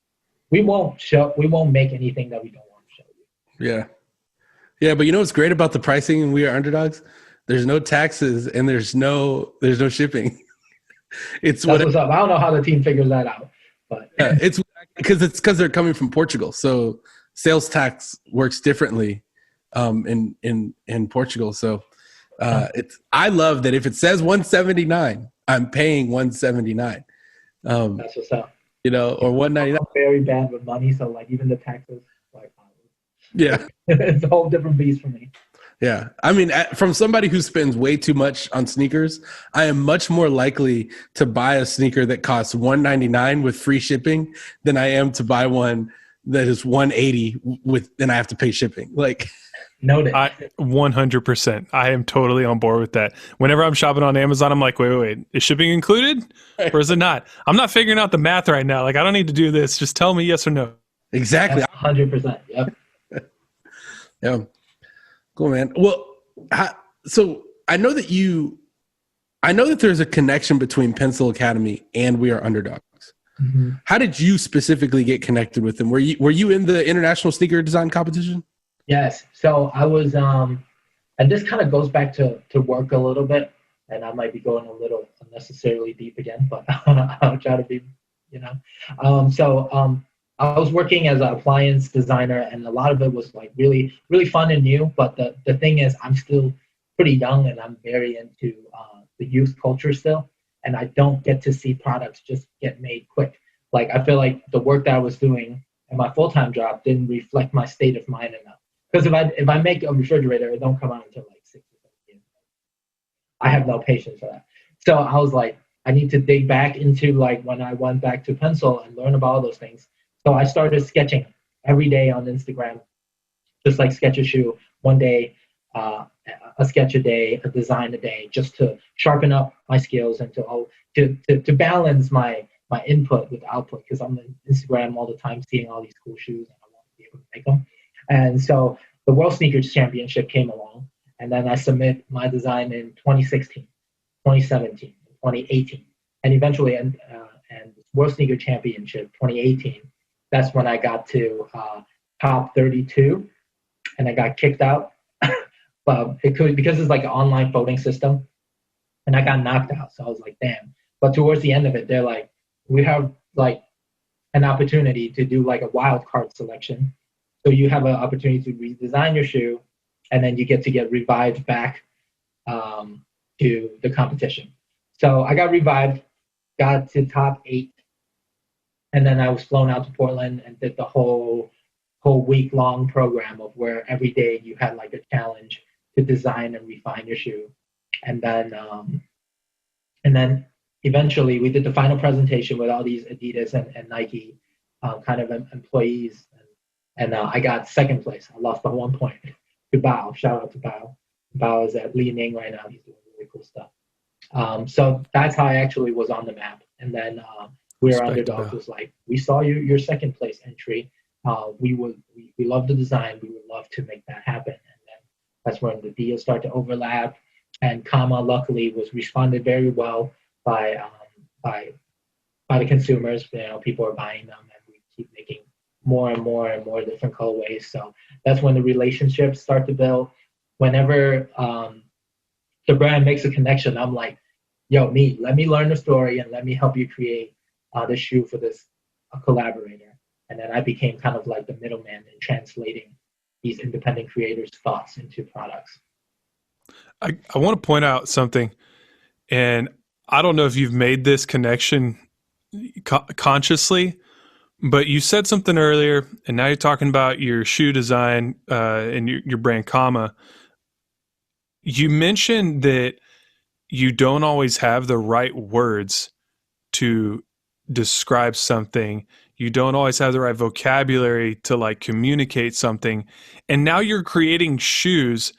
We won't make anything that we don't want to show you. Yeah, but you know what's great about the pricing in We Are Underdogs? There's no taxes and there's no shipping. That's what's up. I don't know how the team figures that out, but yeah, it's because they're coming from Portugal, so sales tax works differently in Portugal. So I love that if it says $179, I'm paying $179. That's what's up. You know, or $199. I'm very bad with money, so like even the taxes, like, yeah, it's a whole different beast for me. Yeah. I mean, from somebody who spends way too much on sneakers, I am much more likely to buy a sneaker that costs $199 with free shipping than I am to buy one that is $180 and I have to pay shipping. Like, noted. 100%. I am totally on board with that. Whenever I'm shopping on Amazon, I'm like, wait, is shipping included or is it not? I'm not figuring out the math right now. Like, I don't need to do this. Just tell me yes or no. Exactly. 100%. Yep. Yeah. Cool, man. Well, so I know that there's a connection between Pencil Academy and We Are Underdogs. Mm-hmm. How did you specifically get connected with them? Were you in the international sneaker design competition? Yes. So I was, and this kind of goes back to work a little bit, and I might be going a little unnecessarily deep again, but I'll try to be, I was working as an appliance designer, and a lot of it was like really, really fun and new. But the thing is, I'm still pretty young, and I'm very into the youth culture still, and I don't get to see products just get made quick. Like, I feel like the work that I was doing in my full-time job didn't reflect my state of mind enough. Because if I make a refrigerator, it don't come out until like 6 or 7 years. I have no patience for that. So I was like, I need to dig back into like when I went back to Pencil and learn about all those things. So I started sketching every day on Instagram, just like sketch a shoe. One day, a sketch a day, a design a day, just to sharpen up my skills and to balance my input with output, because I'm on Instagram all the time seeing all these cool shoes and I want to be able to make them. And so the World Sneakers Championship came along, and then I submit my design in 2016, 2017, 2018, and eventually and World Sneaker Championship 2018. that's when I got to top 32, and I got kicked out. But because it's like an online voting system, and I got knocked out. So I was like, damn. But towards the end of it, they're like, we have like an opportunity to do like a wild card selection. So you have an opportunity to redesign your shoe, and then you get to get revived back to the competition. So I got revived, got to top 8, and then I was flown out to Portland and did the whole week long program of where every day you had like a challenge to design and refine your shoe, and then eventually we did the final presentation with all these Adidas and Nike kind of employees, and I got second place. I lost by 1 point to Bao. Shout out to Bao. Bao is at Li Ning right now. He's doing really cool stuff. So that's how I actually was on the map. And then We Are Underdogs was like, we saw your second place entry. We love the design. We would love to make that happen. And then that's when the deals start to overlap. And Kama luckily was responded very well by the consumers. You know, people are buying them, and we keep making more and more and more different colorways. So that's when the relationships start to build. Whenever the brand makes a connection, I'm like, yo, let me learn the story and let me help you create the shoe for this collaborator. And then I became kind of like the middleman in translating these independent creators' thoughts into products. I want to point out something, and I don't know if you've made this connection consciously, but you said something earlier, and now you're talking about your shoe design and your brand Kama. You mentioned that you don't always have the right words to describe something. You don't always have the right vocabulary to like communicate something. And now you're creating shoes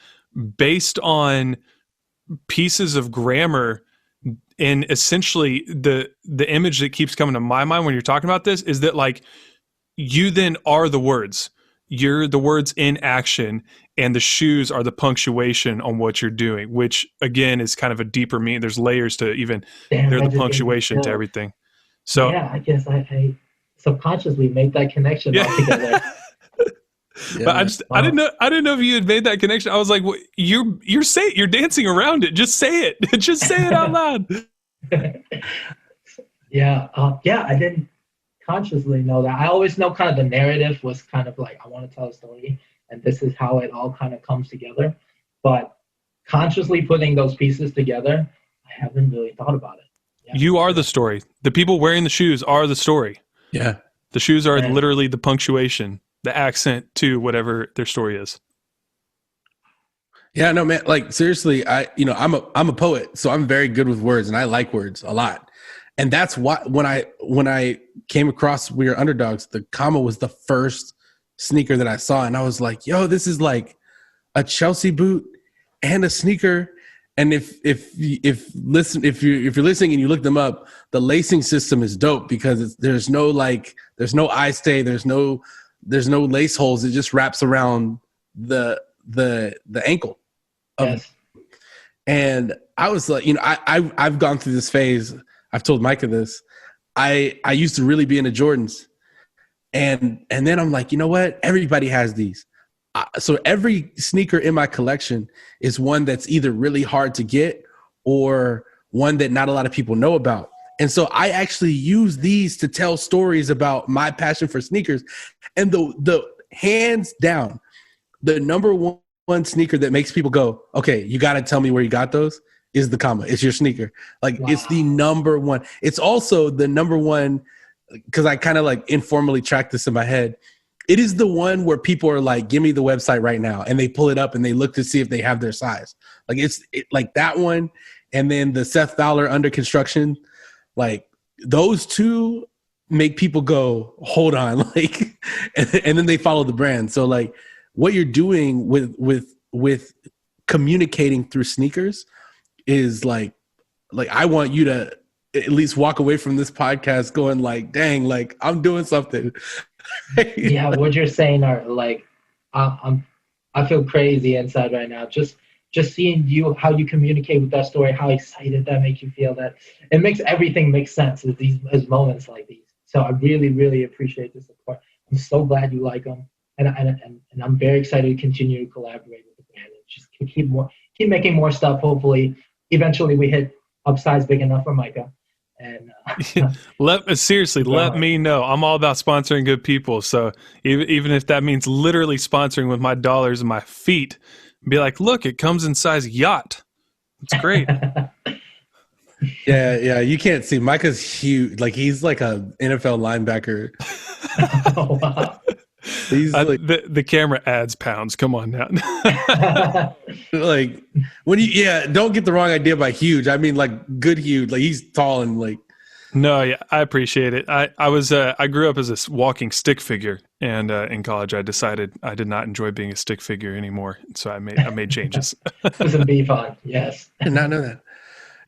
based on pieces of grammar. And essentially the image that keeps coming to my mind when you're talking about this is that like you then are the words. You're the words in action, and the shoes are the punctuation on what you're doing, which again is kind of a deeper meaning. There's layers to even they're the punctuation to everything. So yeah, I guess I subconsciously made that connection all together. Yeah. But I didn't know if you had made that connection. I was like, well, you're dancing around it. Just say it. Just say it out loud. Yeah, I didn't consciously know that. I always know kind of the narrative was kind of like, I want to tell a story, and this is how it all kind of comes together. But consciously putting those pieces together, I haven't really thought about it. Yeah. You are the story. The people wearing the shoes are the story. Yeah. The shoes are literally the punctuation, the accent to whatever their story is. Yeah, no, man. Like seriously, I'm a poet, so I'm very good with words, and I like words a lot. And that's why when I came across We Are Underdogs, the Kama was the first sneaker that I saw, and I was like, yo, this is like a Chelsea boot and a sneaker. And if you're listening and you look them up, the lacing system is dope because there's no eye stay, there's no lace holes. It just wraps around the ankle. Yes. And I was like, I've gone through this phase. I've told Micah this. I used to really be into Jordans, and then I'm like, you know what? Everybody has these. So every sneaker in my collection is one that's either really hard to get or one that not a lot of people know about. And so I actually use these to tell stories about my passion for sneakers. And the hands down, the number one sneaker that makes people go, okay, you got to tell me where you got those, is the Kama. It's your sneaker. Like, wow. It's the number one. It's also the number one, because I kind of like informally track this in my head. It is the one where people are like, give me the website right now. And they pull it up and they look to see if they have their size. Like like that one. And then the Seth Fowler under construction, like those two make people go, hold on. Like, and then they follow the brand. So like what you're doing with communicating through sneakers is like I want you to at least walk away from this podcast going like, dang, like I'm doing something. Yeah, what you're saying are like, I feel crazy inside right now. Just seeing you, how you communicate with that story, how excited that makes you feel. That it makes everything make sense as moments like these. So I really, really appreciate the support. I'm so glad you like them, and I'm very excited to continue to collaborate with the brand and just keep making more stuff. Hopefully, eventually we hit upsize big enough for Micah. And seriously, let me know. I'm all about sponsoring good people. So even if that means literally sponsoring with my dollars and my feet, be like, look, it comes in size yacht. It's great. Yeah. You can't see. Micah's huge. Like he's like a NFL linebacker. Oh, wow. He's like, the camera adds pounds. Come on now. like when don't get the wrong idea by huge. I mean like good huge. Like he's tall and like. No, yeah, I appreciate it. I grew up as a walking stick figure, and in college I decided I did not enjoy being a stick figure anymore, so I made changes. Some beef on, yes. I did not know that.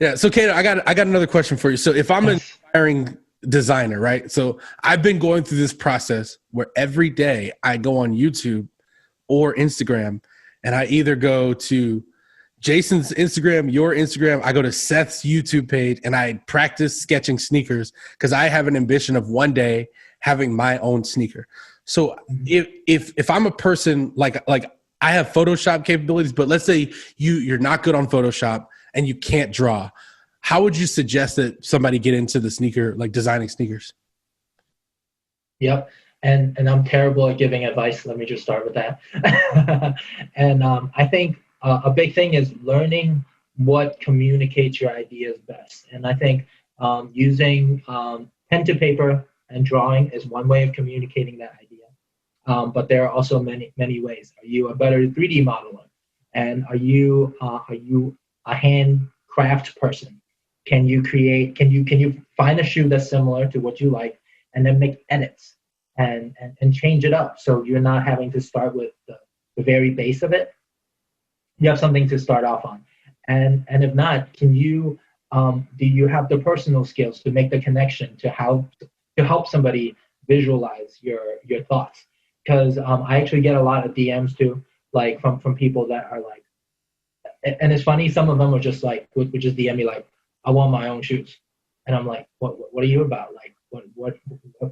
Yeah. So Kaito, I got another question for you. So if I'm an aspiring designer, right? So I've been going through this process where every day I go on YouTube or Instagram, and I either go to Jason's Instagram, your Instagram, I go to Seth's YouTube page, and I practice sketching sneakers because I have an ambition of one day having my own sneaker. So if I'm a person like I have Photoshop capabilities, but let's say you're not good on Photoshop and you can't draw, how would you suggest that somebody get into the sneaker, like designing sneakers? Yep. And I'm terrible at giving advice. Let me just start with that. And I think a big thing is learning what communicates your ideas best. And I think using pen to paper and drawing is one way of communicating that idea. But there are also many ways. Are you a better 3D modeler? And are you a handcraft person? Can you find a shoe that's similar to what you like and then make edits and change it up so you're not having to start with the very base of it? You have something to start off on. And if not, do you have the personal skills to make the connection to help somebody visualize your thoughts? Because I actually get a lot of DMs too, like from people that are like, and it's funny, some of them are just like would just DM me like, I want my own shoes. And I'm like, what are you about? Like what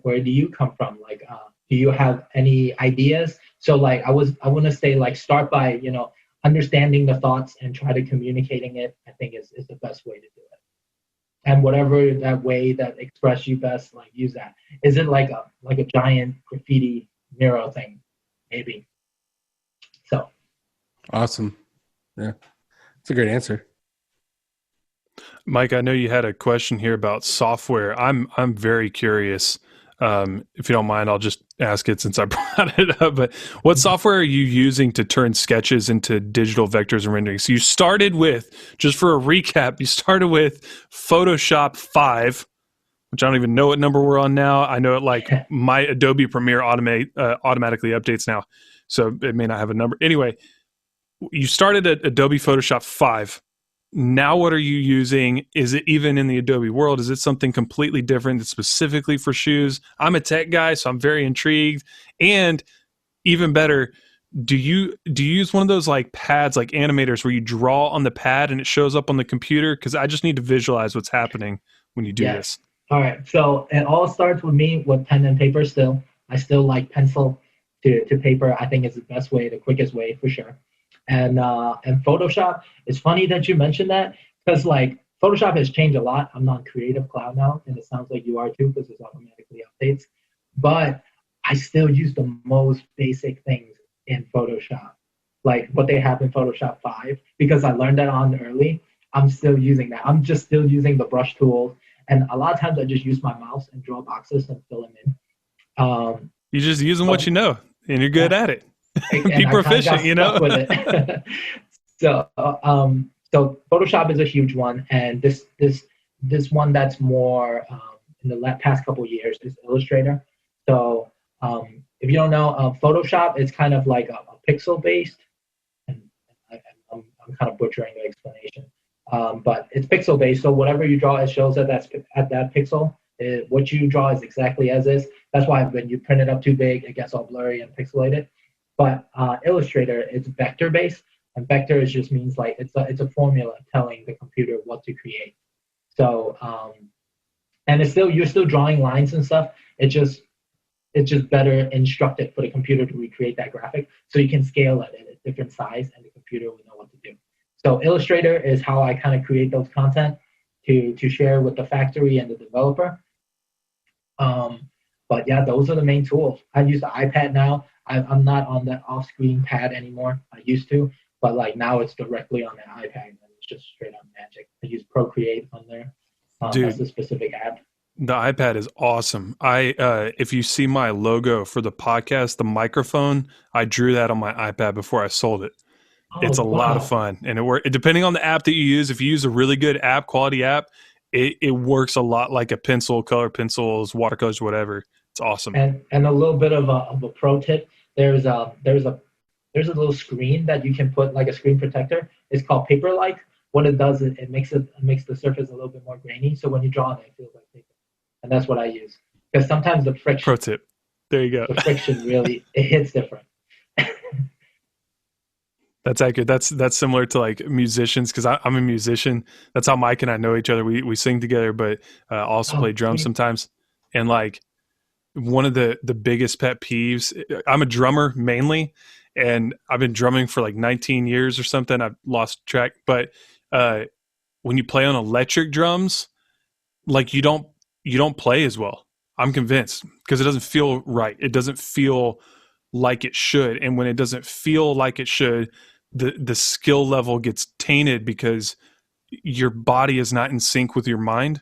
where do you come from? Like do you have any ideas? So like I want to say like start by, understanding the thoughts and try to communicating it, I think is the best way to do it. And whatever that way that express you best, like use that. Is it like a giant graffiti mural thing? Maybe. So awesome. Yeah. That's a great answer. Mike, I know you had a question here about software. I'm very curious. If you don't mind, I'll just ask it since I brought it up. But what software are you using to turn sketches into digital vectors and renderings? So you started with, just for a recap, you started with Photoshop 5, which I don't even know what number we're on now. I know it like my Adobe Premiere automatically updates now, so it may not have a number. Anyway, you started at Adobe Photoshop 5. Now what are you using? Is it even in the Adobe world? Is it something completely different that's specifically for shoes? I'm a tech guy, so I'm very intrigued. And even better, do you use one of those like pads, like animators, where you draw on the pad and it shows up on the computer? Because I just need to visualize what's happening when you do this. All right. So it all starts with me with pen and paper still. I still like pencil to paper. I think it's the best way, the quickest way for sure. And Photoshop, it's funny that you mentioned that because like Photoshop has changed a lot. I'm on Creative Cloud now, and it sounds like you are too because it automatically updates. But I still use the most basic things in Photoshop, like what they have in Photoshop 5, because I learned that on early. I'm still using that. I'm just still using the brush tools. And a lot of times I just use my mouse and draw boxes and fill them in. You're just using what you know, and you're good at it. Be proficient, with it. So Photoshop is a huge one, and this one that's more in the past couple of years is Illustrator. So if you don't know, Photoshop is kind of like a pixel based, and I'm kind of butchering the explanation, but it's pixel based. So whatever you draw, it shows that that's at that pixel. What you draw is exactly as is. That's why when you print it up too big, it gets all blurry and pixelated. But Illustrator is vector based, and vector just means like it's a formula telling the computer what to create. So And you're still drawing lines and stuff. It's just better instructed for the computer to recreate that graphic, so you can scale it at a different size, and the computer will know what to do. So Illustrator is how I kind of create those content to share with the factory and the developer. But yeah, those are the main tools. I use the iPad now. I'm not on the off-screen pad anymore. I used to, but like now it's directly on the iPad, and it's just straight up magic. I use Procreate on there. That's the specific app. The iPad is awesome. If you see my logo for the podcast, the microphone, I drew that on my iPad before I sold it. It's a lot of fun, and depending on the app that you use. If you use a really good app, quality app, it works a lot like a pencil, color pencils, watercolors, whatever. It's awesome. And a little bit of a pro tip. There's a little screen that you can put, like a screen protector. It's called Paper-like. What it does is it makes the surface a little bit more grainy. So when you draw on it, it feels like paper. And that's what I use. Because sometimes the friction. Pro tip. There you go. The friction really, it hits different. That's accurate. That's similar to like musicians, because I'm a musician. That's how Mike and I know each other. We sing together, but also play drums sometimes. And like one of the biggest pet peeves, I'm a drummer mainly, and I've been drumming for like 19 years or something. I've lost track. But when you play on electric drums, like you don't play as well. I'm convinced, because it doesn't feel right. It doesn't feel like it should. And when it doesn't feel like it should, the skill level gets tainted because your body is not in sync with your mind.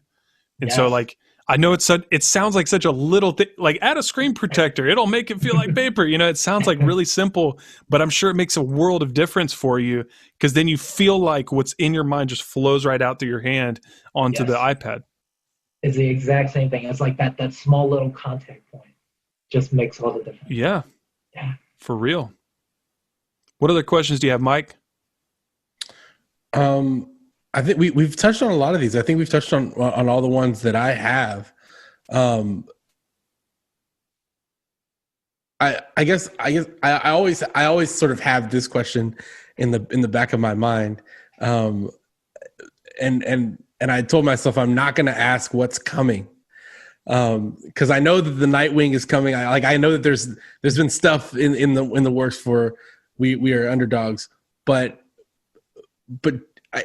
And so like, I know it sounds like such a little thing, like add a screen protector, it'll make it feel like paper. It sounds like really simple, but I'm sure it makes a world of difference for you, because then you feel like what's in your mind just flows right out through your hand onto the iPad. It's the exact same thing. It's like that small little contact point just makes all the difference. Yeah. For real. What other questions do you have, Mike? I think we've touched on a lot of these. I think we've touched on all the ones that I have. I guess I always sort of have this question in the back of my mind. And I told myself I'm not going to ask what's coming. Because I know that the Nightwing is coming. I know that there's been stuff in the works for We Are Underdogs, but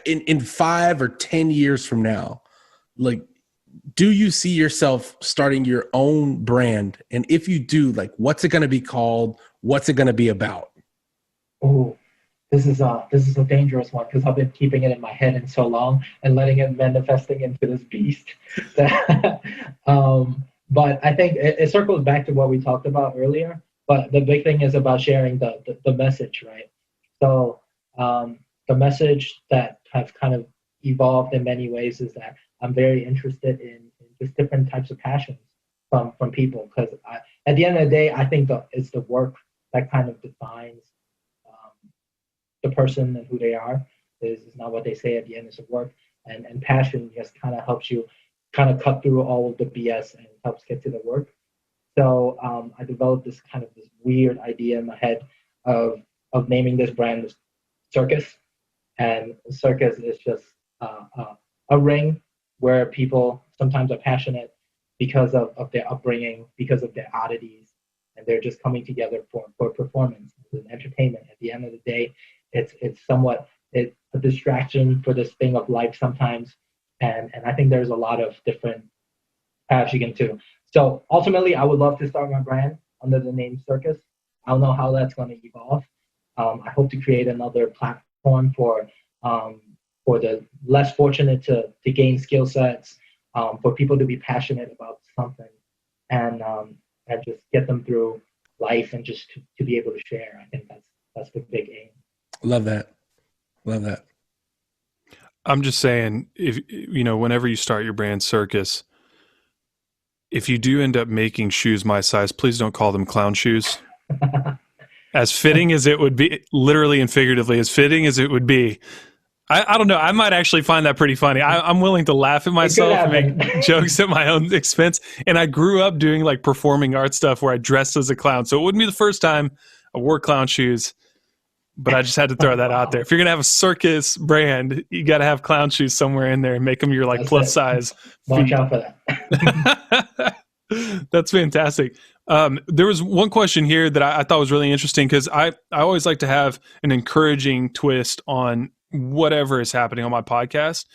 in 5 or 10 years from now, like, do you see yourself starting your own brand? And if you do, like, what's it going to be called? What's it going to be about? Oh, this is a dangerous one, because I've been keeping it in my head and so long and letting it manifesting into this beast. But I think it circles back to what we talked about earlier. But the big thing is about sharing the message, right? So the message that has kind of evolved in many ways is that I'm very interested in just different types of passions from people. Because at the end of the day, I think it's the work that kind of defines the person and who they are. Is not what they say at the end, it's the work. And passion just kind of helps you kind of cut through all of the BS and helps get to the work. So I developed this weird idea in my head of naming this brand Circus. And Circus is just a ring where people sometimes are passionate because of their upbringing, because of their oddities, and they're just coming together for performance and entertainment. At the end of the day, it's somewhat a distraction for this thing of life sometimes. And I think there's a lot of different paths you can do. So ultimately, I would love to start my brand under the name Circus. I don't know how that's going to evolve. I hope to create another platform for the less fortunate to gain skill sets, for people to be passionate about something, and just get them through life and just to be able to share. I think that's the big aim. Love that. I'm just saying, if whenever you start your brand Circus, if you do end up making shoes my size, please don't call them clown shoes. As fitting as it would be, literally and figuratively, as fitting as it would be, I don't know. I might actually find that pretty funny. I'm willing to laugh at myself and make jokes at my own expense. And I grew up doing like performing art stuff where I dressed as a clown. So it wouldn't be the first time I wore clown shoes. but I just had to throw that out there. If you're going to have a circus brand, you got to have clown shoes somewhere in there and make them your like plus size Watch feet. out for that. That's fantastic. There was one question here that I thought was really interesting because I always like to have an encouraging twist on whatever is happening on my podcast,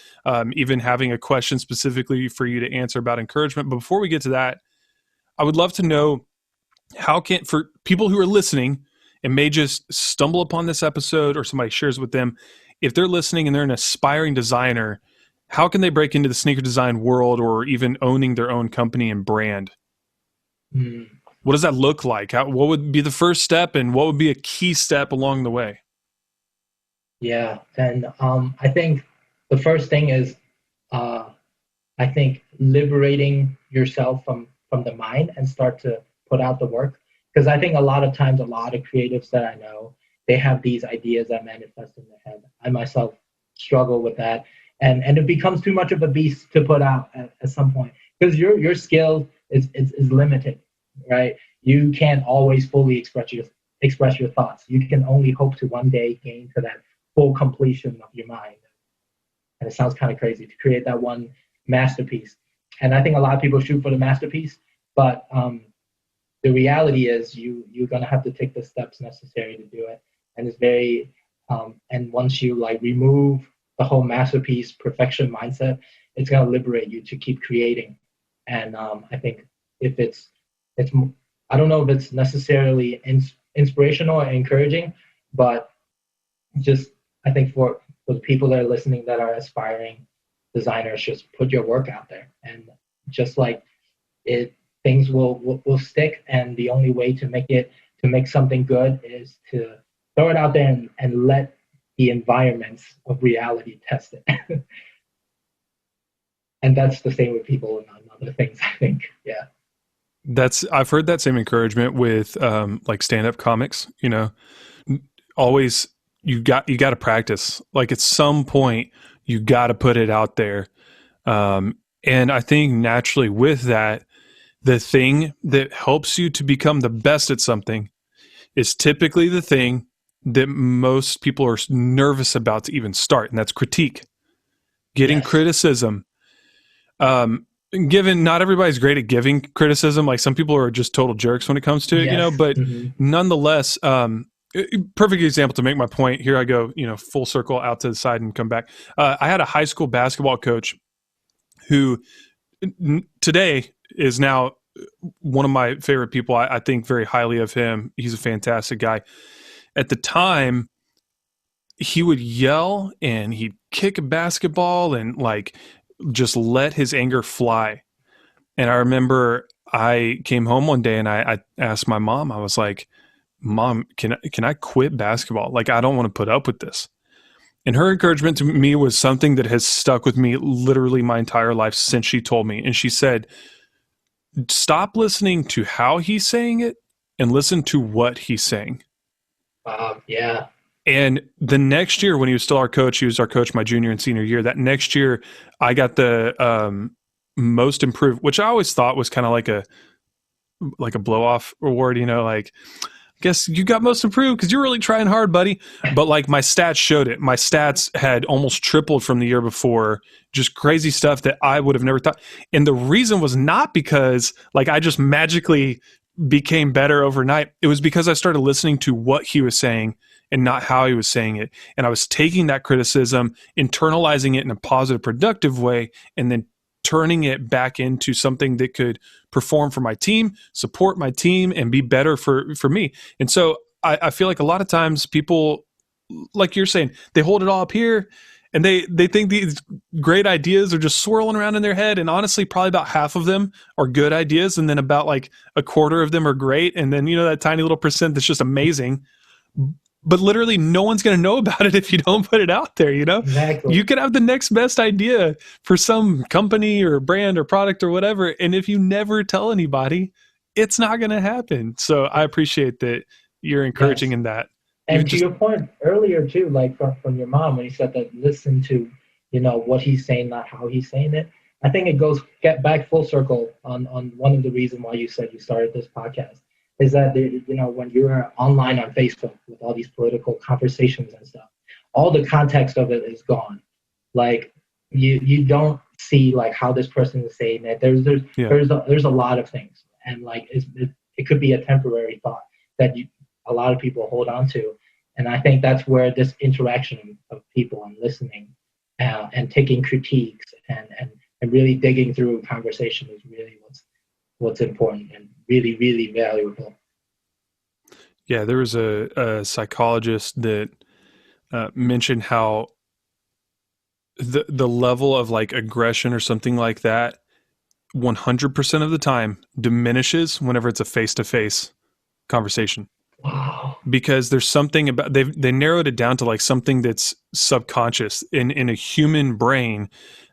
even having a question specifically for you to answer about encouragement. But before we get to that, I would love to know for people who are listening and may just stumble upon this episode or somebody shares with them, if they're listening and they're an aspiring designer, how can they break into the sneaker design world or even owning their own company and brand? What does that look like? What would be the first step and what would be a key step along the way? Yeah. And I think the first thing is, I think liberating yourself from the mind and start to put out the work. Because I think a lot of times, a lot of creatives that I know, they have these ideas that manifest in their head. I myself struggle with that. And it becomes too much of a beast to put out at some point because your skill is limited, right? You can't always fully express your thoughts. You can only hope to one day gain to that full completion of your mind. And it sounds kind of crazy to create that one masterpiece. And I think a lot of people shoot for the masterpiece, but the reality is you're gonna have to take the steps necessary to do it. And it's very and once you like remove the whole masterpiece perfection mindset, it's gonna liberate you to keep creating. And I think if it's I don't know if it's necessarily inspirational or encouraging, but just I think for the people that are listening that are aspiring designers, just put your work out there, and just like things will stick. And the only way to make something good is to throw it out there and let the environments of reality test it. And that's the same with people and other things, I think. Yeah. I've heard that same encouragement with like stand-up comics, always you got to practice. Like at some point you got to put it out there. And I think naturally with that, the thing that helps you to become the best at something is typically the thing that most people are nervous about to even start. And that's critique, getting criticism. Given not everybody's great at giving criticism, like some people are just total jerks when it comes to it, but nonetheless, perfect example to make my point. Here I go, full circle out to the side and come back. I had a high school basketball coach who today is now one of my favorite people. I think very highly of him. He's a fantastic guy. At the time, he would yell and he'd kick a basketball and like just let his anger fly. And I remember I came home one day and I asked my mom, I was like, Mom, can I quit basketball? Like, I don't want to put up with this. And her encouragement to me was something that has stuck with me literally my entire life since she told me. And she said, stop listening to how he's saying it and listen to what he's saying. Yeah. And the next year when he was still our coach, he was our coach my junior and senior year. That next year I got the most improved, which I always thought was kind of like a blow off award, like, I guess you got most improved because you're really trying hard, buddy. But like my stats showed it. My stats had almost tripled from the year before. Just crazy stuff that I would have never thought. And the reason was not because like I just magically became better overnight. It was because I started listening to what he was saying and not how he was saying it. And I was taking that criticism, internalizing it in a positive, productive way, and then turning it back into something that could perform for my team, support my team, and be better for me. And so I feel like a lot of times people, like you're saying, they hold it all up here and they think these great ideas are just swirling around in their head. And honestly, probably about half of them are good ideas. And then about like a quarter of them are great. And then, that tiny little percent that's just amazing. But literally no one's going to know about it if you don't put it out there, Exactly. You could have the next best idea for some company or brand or product or whatever. And if you never tell anybody, it's not going to happen. So I appreciate that you're encouraging in that. And to your point earlier too, like from your mom, when you said that listen to, what he's saying, not how he's saying it. I think it get back full circle on one of the reasons why you said you started this podcast. is that when you're online on Facebook with all these political conversations and stuff, all the context of it is gone. Like you don't see like how this person is saying it. There's a lot of things, and like it could be a temporary thought that a lot of people hold on to, and I think that's where this interaction of people and listening and taking critiques and really digging through conversation is really what's important and really, really valuable. Yeah, there was a psychologist that mentioned how the level of like aggression or something like that 100% of the time diminishes whenever it's a face-to-face conversation. Wow. Because there's something about they narrowed it down to like something that's subconscious in a human brain,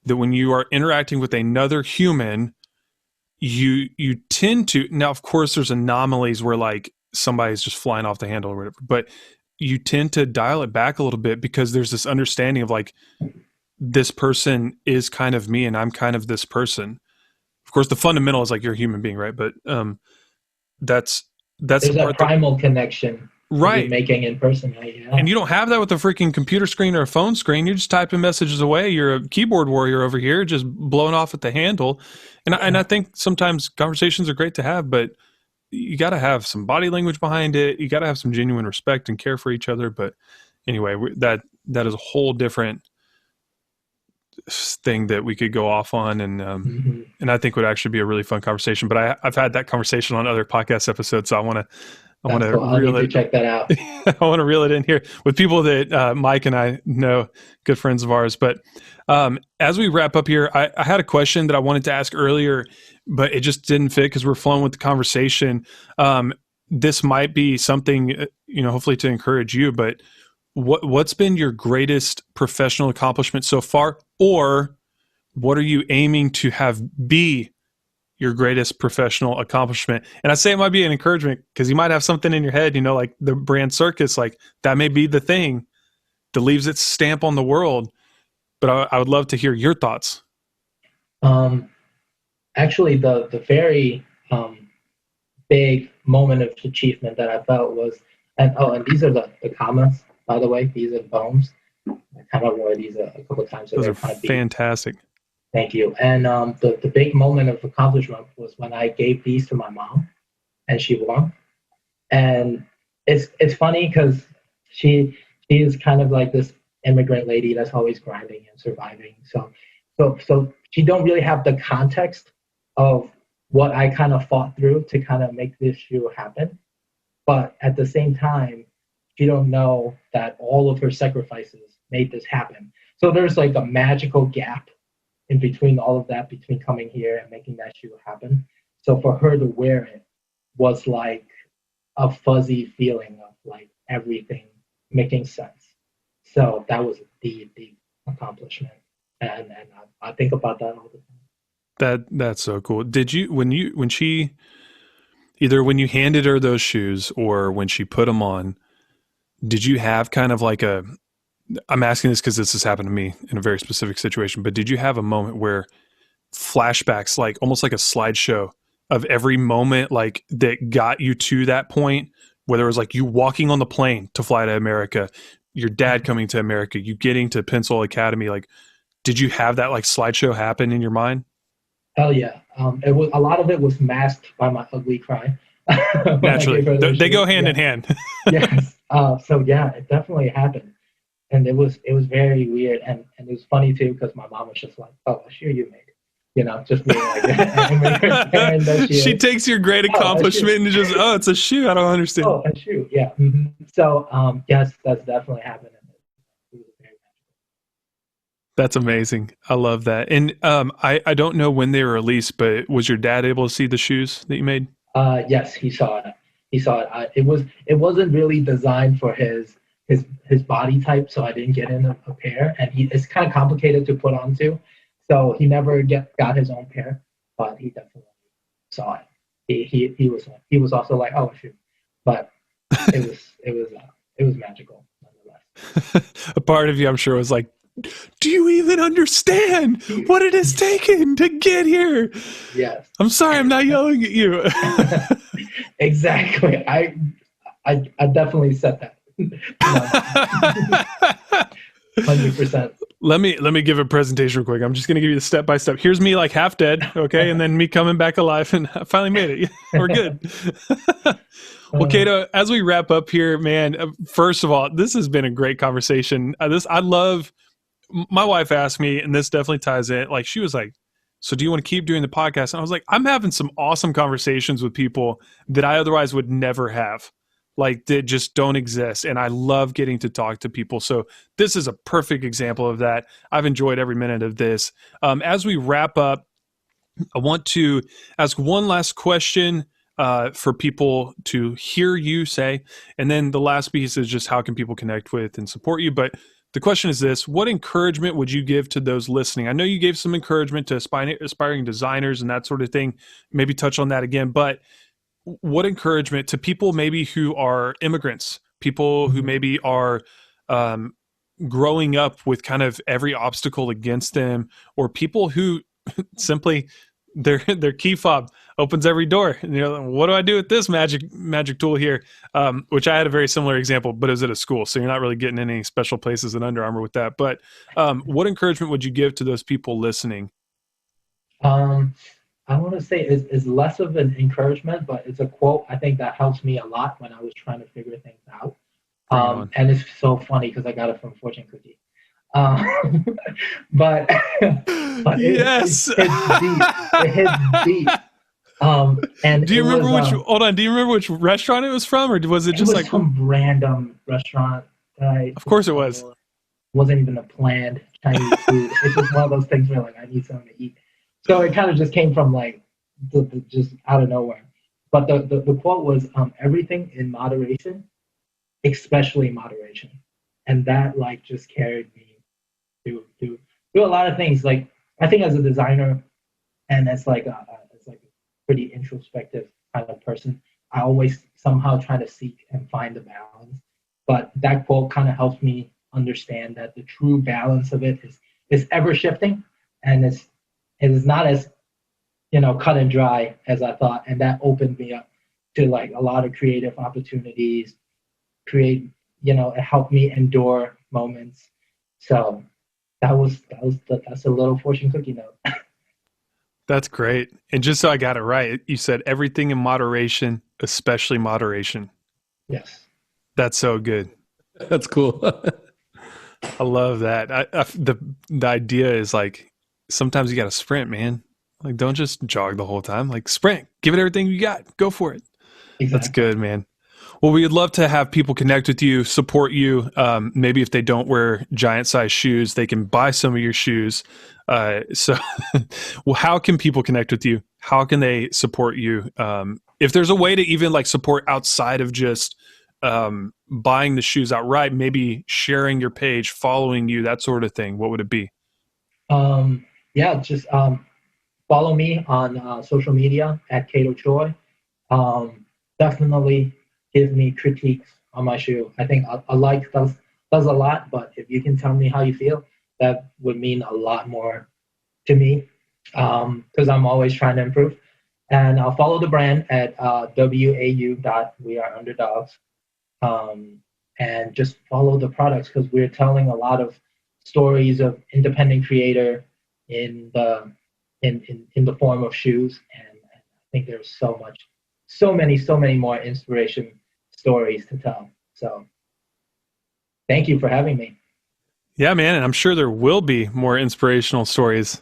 that when you are interacting with another human, you tend to, now of course there's anomalies where like somebody's just flying off the handle or whatever, but you tend to dial it back a little bit because there's this understanding of like, this person is kind of me and I'm kind of this person. Of course the fundamental is like you're a human being, right? But that's there's a primal connection, right, you're making in person, right? Yeah. And you don't have that with a freaking computer screen or a phone screen. You're just typing messages away. You're a keyboard warrior over here, just blowing off at the handle. And I think sometimes conversations are great to have, but you got to have some body language behind it. You got to have some genuine respect and care for each other. But anyway, that is a whole different thing that we could go off on, and I think would actually be a really fun conversation. But I've had that conversation on other podcast episodes, so I want to cool. Check that out. I want to reel it in here with people that Mike and I know, good friends of ours. But as we wrap up here, I had a question that I wanted to ask earlier, but it just didn't fit because we're flowing with the conversation. This might be something, hopefully to encourage you, but what's been your greatest professional accomplishment so far, or what are you aiming to have be your greatest professional accomplishment? And I say it might be an encouragement because you might have something in your head, like the brand Circus, like that may be the thing that leaves its stamp on the world. But I would love to hear your thoughts. Actually, the very big moment of achievement that I felt was, and these are the commas, by the way. These are bones. I kind of wore these a couple of times. So those are fantastic. Thank you. And the big moment of accomplishment was when I gave these to my mom, and she won. And it's funny because she is kind of like this immigrant lady that's always grinding and surviving. So she don't really have the context of what I kind of fought through to kind of make this shoe happen. But at the same time, she don't know that all of her sacrifices made this happen. So there's like a magical gap in between all of that, between coming here and making that shoe happen. So for her to wear it was like a fuzzy feeling of like everything making sense. So that was the accomplishment. And I think about that all the time. That's so cool. Did you, when you handed her those shoes or when she put them on, did you have kind of like I'm asking this because this has happened to me in a very specific situation, but did you have a moment where flashbacks, like almost like a slideshow of every moment like that got you to that point, whether it was like you walking on the plane to fly to America, your dad coming to America, you getting to Pencil Academy, like, did you have that like slideshow happen in your mind? Hell yeah. It was, a lot of it was masked by my ugly cry. Naturally. They go hand in hand. Yes. So yeah, it definitely happened. And it was very weird. And it was funny too, because my mom was just like, "Oh, a shoe you made." Just being like that. She takes your great accomplishment and just, it's a shoe. I don't understand. Oh, a shoe. Yeah. Mm-hmm. So, yes, that's definitely happened. That's amazing. I love that. And I don't know when they were released, but was your dad able to see the shoes that you made? Yes, he saw it. It wasn't really designed for his body type, so I didn't get in a pair, and it's kind of complicated to put onto, so he never got his own pair, but he definitely saw it. He was also like, "Oh shoot," but it was magical nonetheless. A part of you, I'm sure, was like, do you even understand what it has taken to get here? Yes. I'm sorry, I'm not yelling at you. Exactly. I definitely said that. 100%. Let me give a presentation real quick. I'm just going to give you the step by step. Here's me like half dead, okay, and then me coming back alive, and I finally made it. We're good. Well, Kaito, as we wrap up here, man, first of all, this has been a great conversation. I love. My wife asked me, and this definitely ties in. Like, she was like, "So, do you want to keep doing the podcast?" And I was like, "I'm having some awesome conversations with people that I otherwise would never have." Like, that just don't exist. And I love getting to talk to people. So this is a perfect example of that. I've enjoyed every minute of this. As we wrap up, I want to ask one last question for people to hear you say. And then the last piece is just how can people connect with and support you? But the question is this: what encouragement would you give to those listening? I know you gave some encouragement to aspiring designers and that sort of thing. Maybe touch on that again, but what encouragement to people maybe who are immigrants, people who maybe are growing up with kind of every obstacle against them, or people who simply their key fob opens every door, and you're like, what do I do with this magic tool here? Which I had a very similar example, but it was at a school, so you're not really getting any special places in Under Armour with that. But what encouragement would you give to those people listening? I want to say is less of an encouragement, but it's a quote I think that helps me a lot when I was trying to figure things out. And it's so funny because I got it from Fortune Cookie. But yes, it's deep. It hits deep. And do you remember which? Hold on. Do you remember which restaurant it was from, or was it just like some random restaurant? Of course, it was. Wasn't even a planned Chinese food. It's just one of those things where like I need something to eat. So it kind of just came from like just out of nowhere. But the quote was everything in moderation, especially moderation. And that like just carried me through a lot of things. Like I think as a designer and as like a pretty introspective kind of person, I always somehow try to seek and find the balance. But that quote kind of helps me understand that the true balance of it is ever shifting, and it is not as cut and dry as I thought, and that opened me up to like a lot of creative opportunities. It helped me endure moments. So that's a little fortune cookie note. That's great. And just so I got it right, you said everything in moderation, especially moderation. Yes. That's so good. That's cool. I love that. The idea is like sometimes you got to sprint, man. Like don't just jog the whole time. Like sprint. Give it everything you got. Go for it. Exactly. That's good, man. Well, we'd love to have people connect with you, support you. Maybe if they don't wear giant size shoes, they can buy some of your shoes. So, well, how can people connect with you? How can they support you? If there's a way to even like support outside of just buying the shoes outright, maybe sharing your page, following you, that sort of thing, what would it be? Just follow me on social media at Kaito Choy. Definitely give me critiques on my shoe. I think a like does a lot, but if you can tell me how you feel, that would mean a lot more to me, because I'm always trying to improve. And I'll follow the brand at wau.weareunderdogs, and just follow the products, because we're telling a lot of stories of independent creator in the form of shoes, and I think there's so many more inspiration stories to tell. So thank you for having me. Yeah, man. And I'm sure there will be more inspirational stories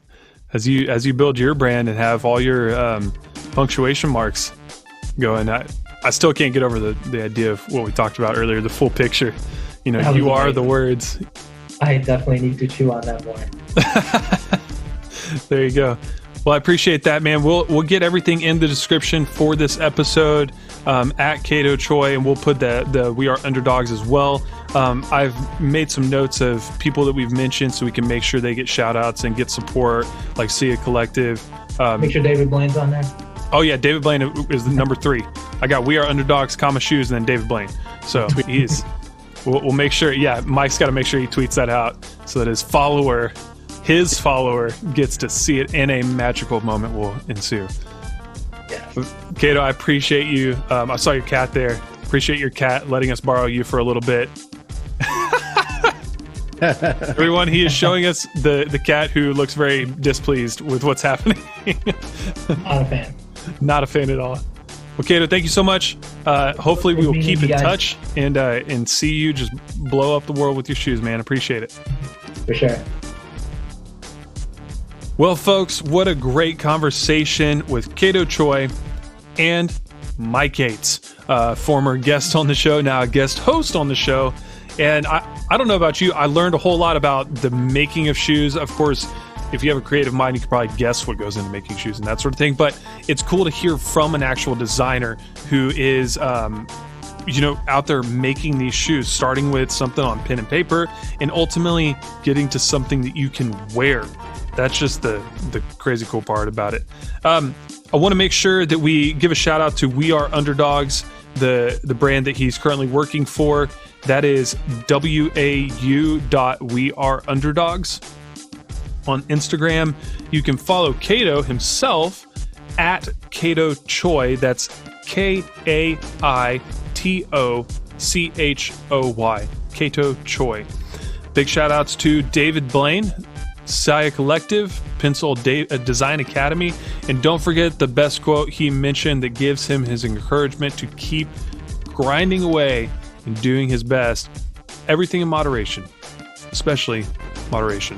as you build your brand and have all your punctuation marks going. I still can't get over the idea of what we talked about earlier, the full picture. You are the words. I definitely need to chew on that more. There you go. Well, I appreciate that, man. We'll get everything in the description for this episode at Kaito Choy, and we'll put the We Are Underdogs as well. I've made some notes of people that we've mentioned so we can make sure they get shout outs and get support, like See It Collective. Make sure David Blaine's on there. Oh yeah, David Blaine is the number 3. I got We Are Underdogs, shoes, and then David Blaine. So we'll make sure. Yeah, Mike's got to make sure he tweets that out so that his follower gets to see it, and a magical moment will ensue. Yeah. Kaito, I appreciate you. I saw your cat there. Appreciate your cat letting us borrow you for a little bit. Everyone, he is showing us the cat who looks very displeased with what's happening. Not a fan. Not a fan at all. Well, Kaito, thank you so much. Hopefully we will keep in touch and see you just blow up the world with your shoes, man. Appreciate it. For sure. Well, folks, what a great conversation with Kaito Choy and Mike Yates, former guest on the show, now a guest host on the show. And I don't know about you, I learned a whole lot about the making of shoes. Of course, if you have a creative mind, you can probably guess what goes into making shoes and that sort of thing. But it's cool to hear from an actual designer who is, out there making these shoes, starting with something on pen and paper and ultimately getting to something that you can wear. That's just the crazy cool part about it. I want to make sure that we give a shout out to We Are Underdogs, the brand that he's currently working for. That is wau.weareunderdogs. On Instagram, you can follow Kaito himself at Kaito Choy. That's Kaitochoy. Kaito Choy. Big shout outs to David Blaine, Saya Collective, Pencil Design Academy, and don't forget the best quote he mentioned that gives him his encouragement to keep grinding away and doing his best. Everything in moderation, especially moderation.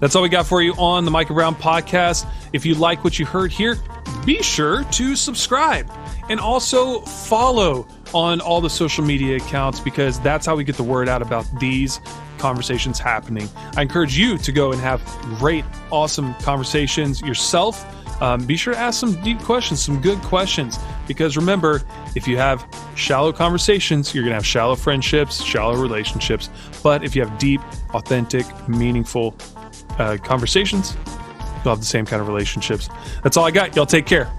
That's all we got for you on the Micah Brown podcast. If you like what you heard here, be sure to subscribe and also follow on all the social media accounts, because that's how we get the word out about these conversations happening. I encourage you to go and have great, awesome conversations yourself. Be sure to ask some deep questions, some good questions, because remember, if you have shallow conversations, you're going to have shallow friendships, shallow relationships. But if you have deep, authentic, meaningful conversations, you'll have the same kind of relationships. That's all I got. Y'all take care.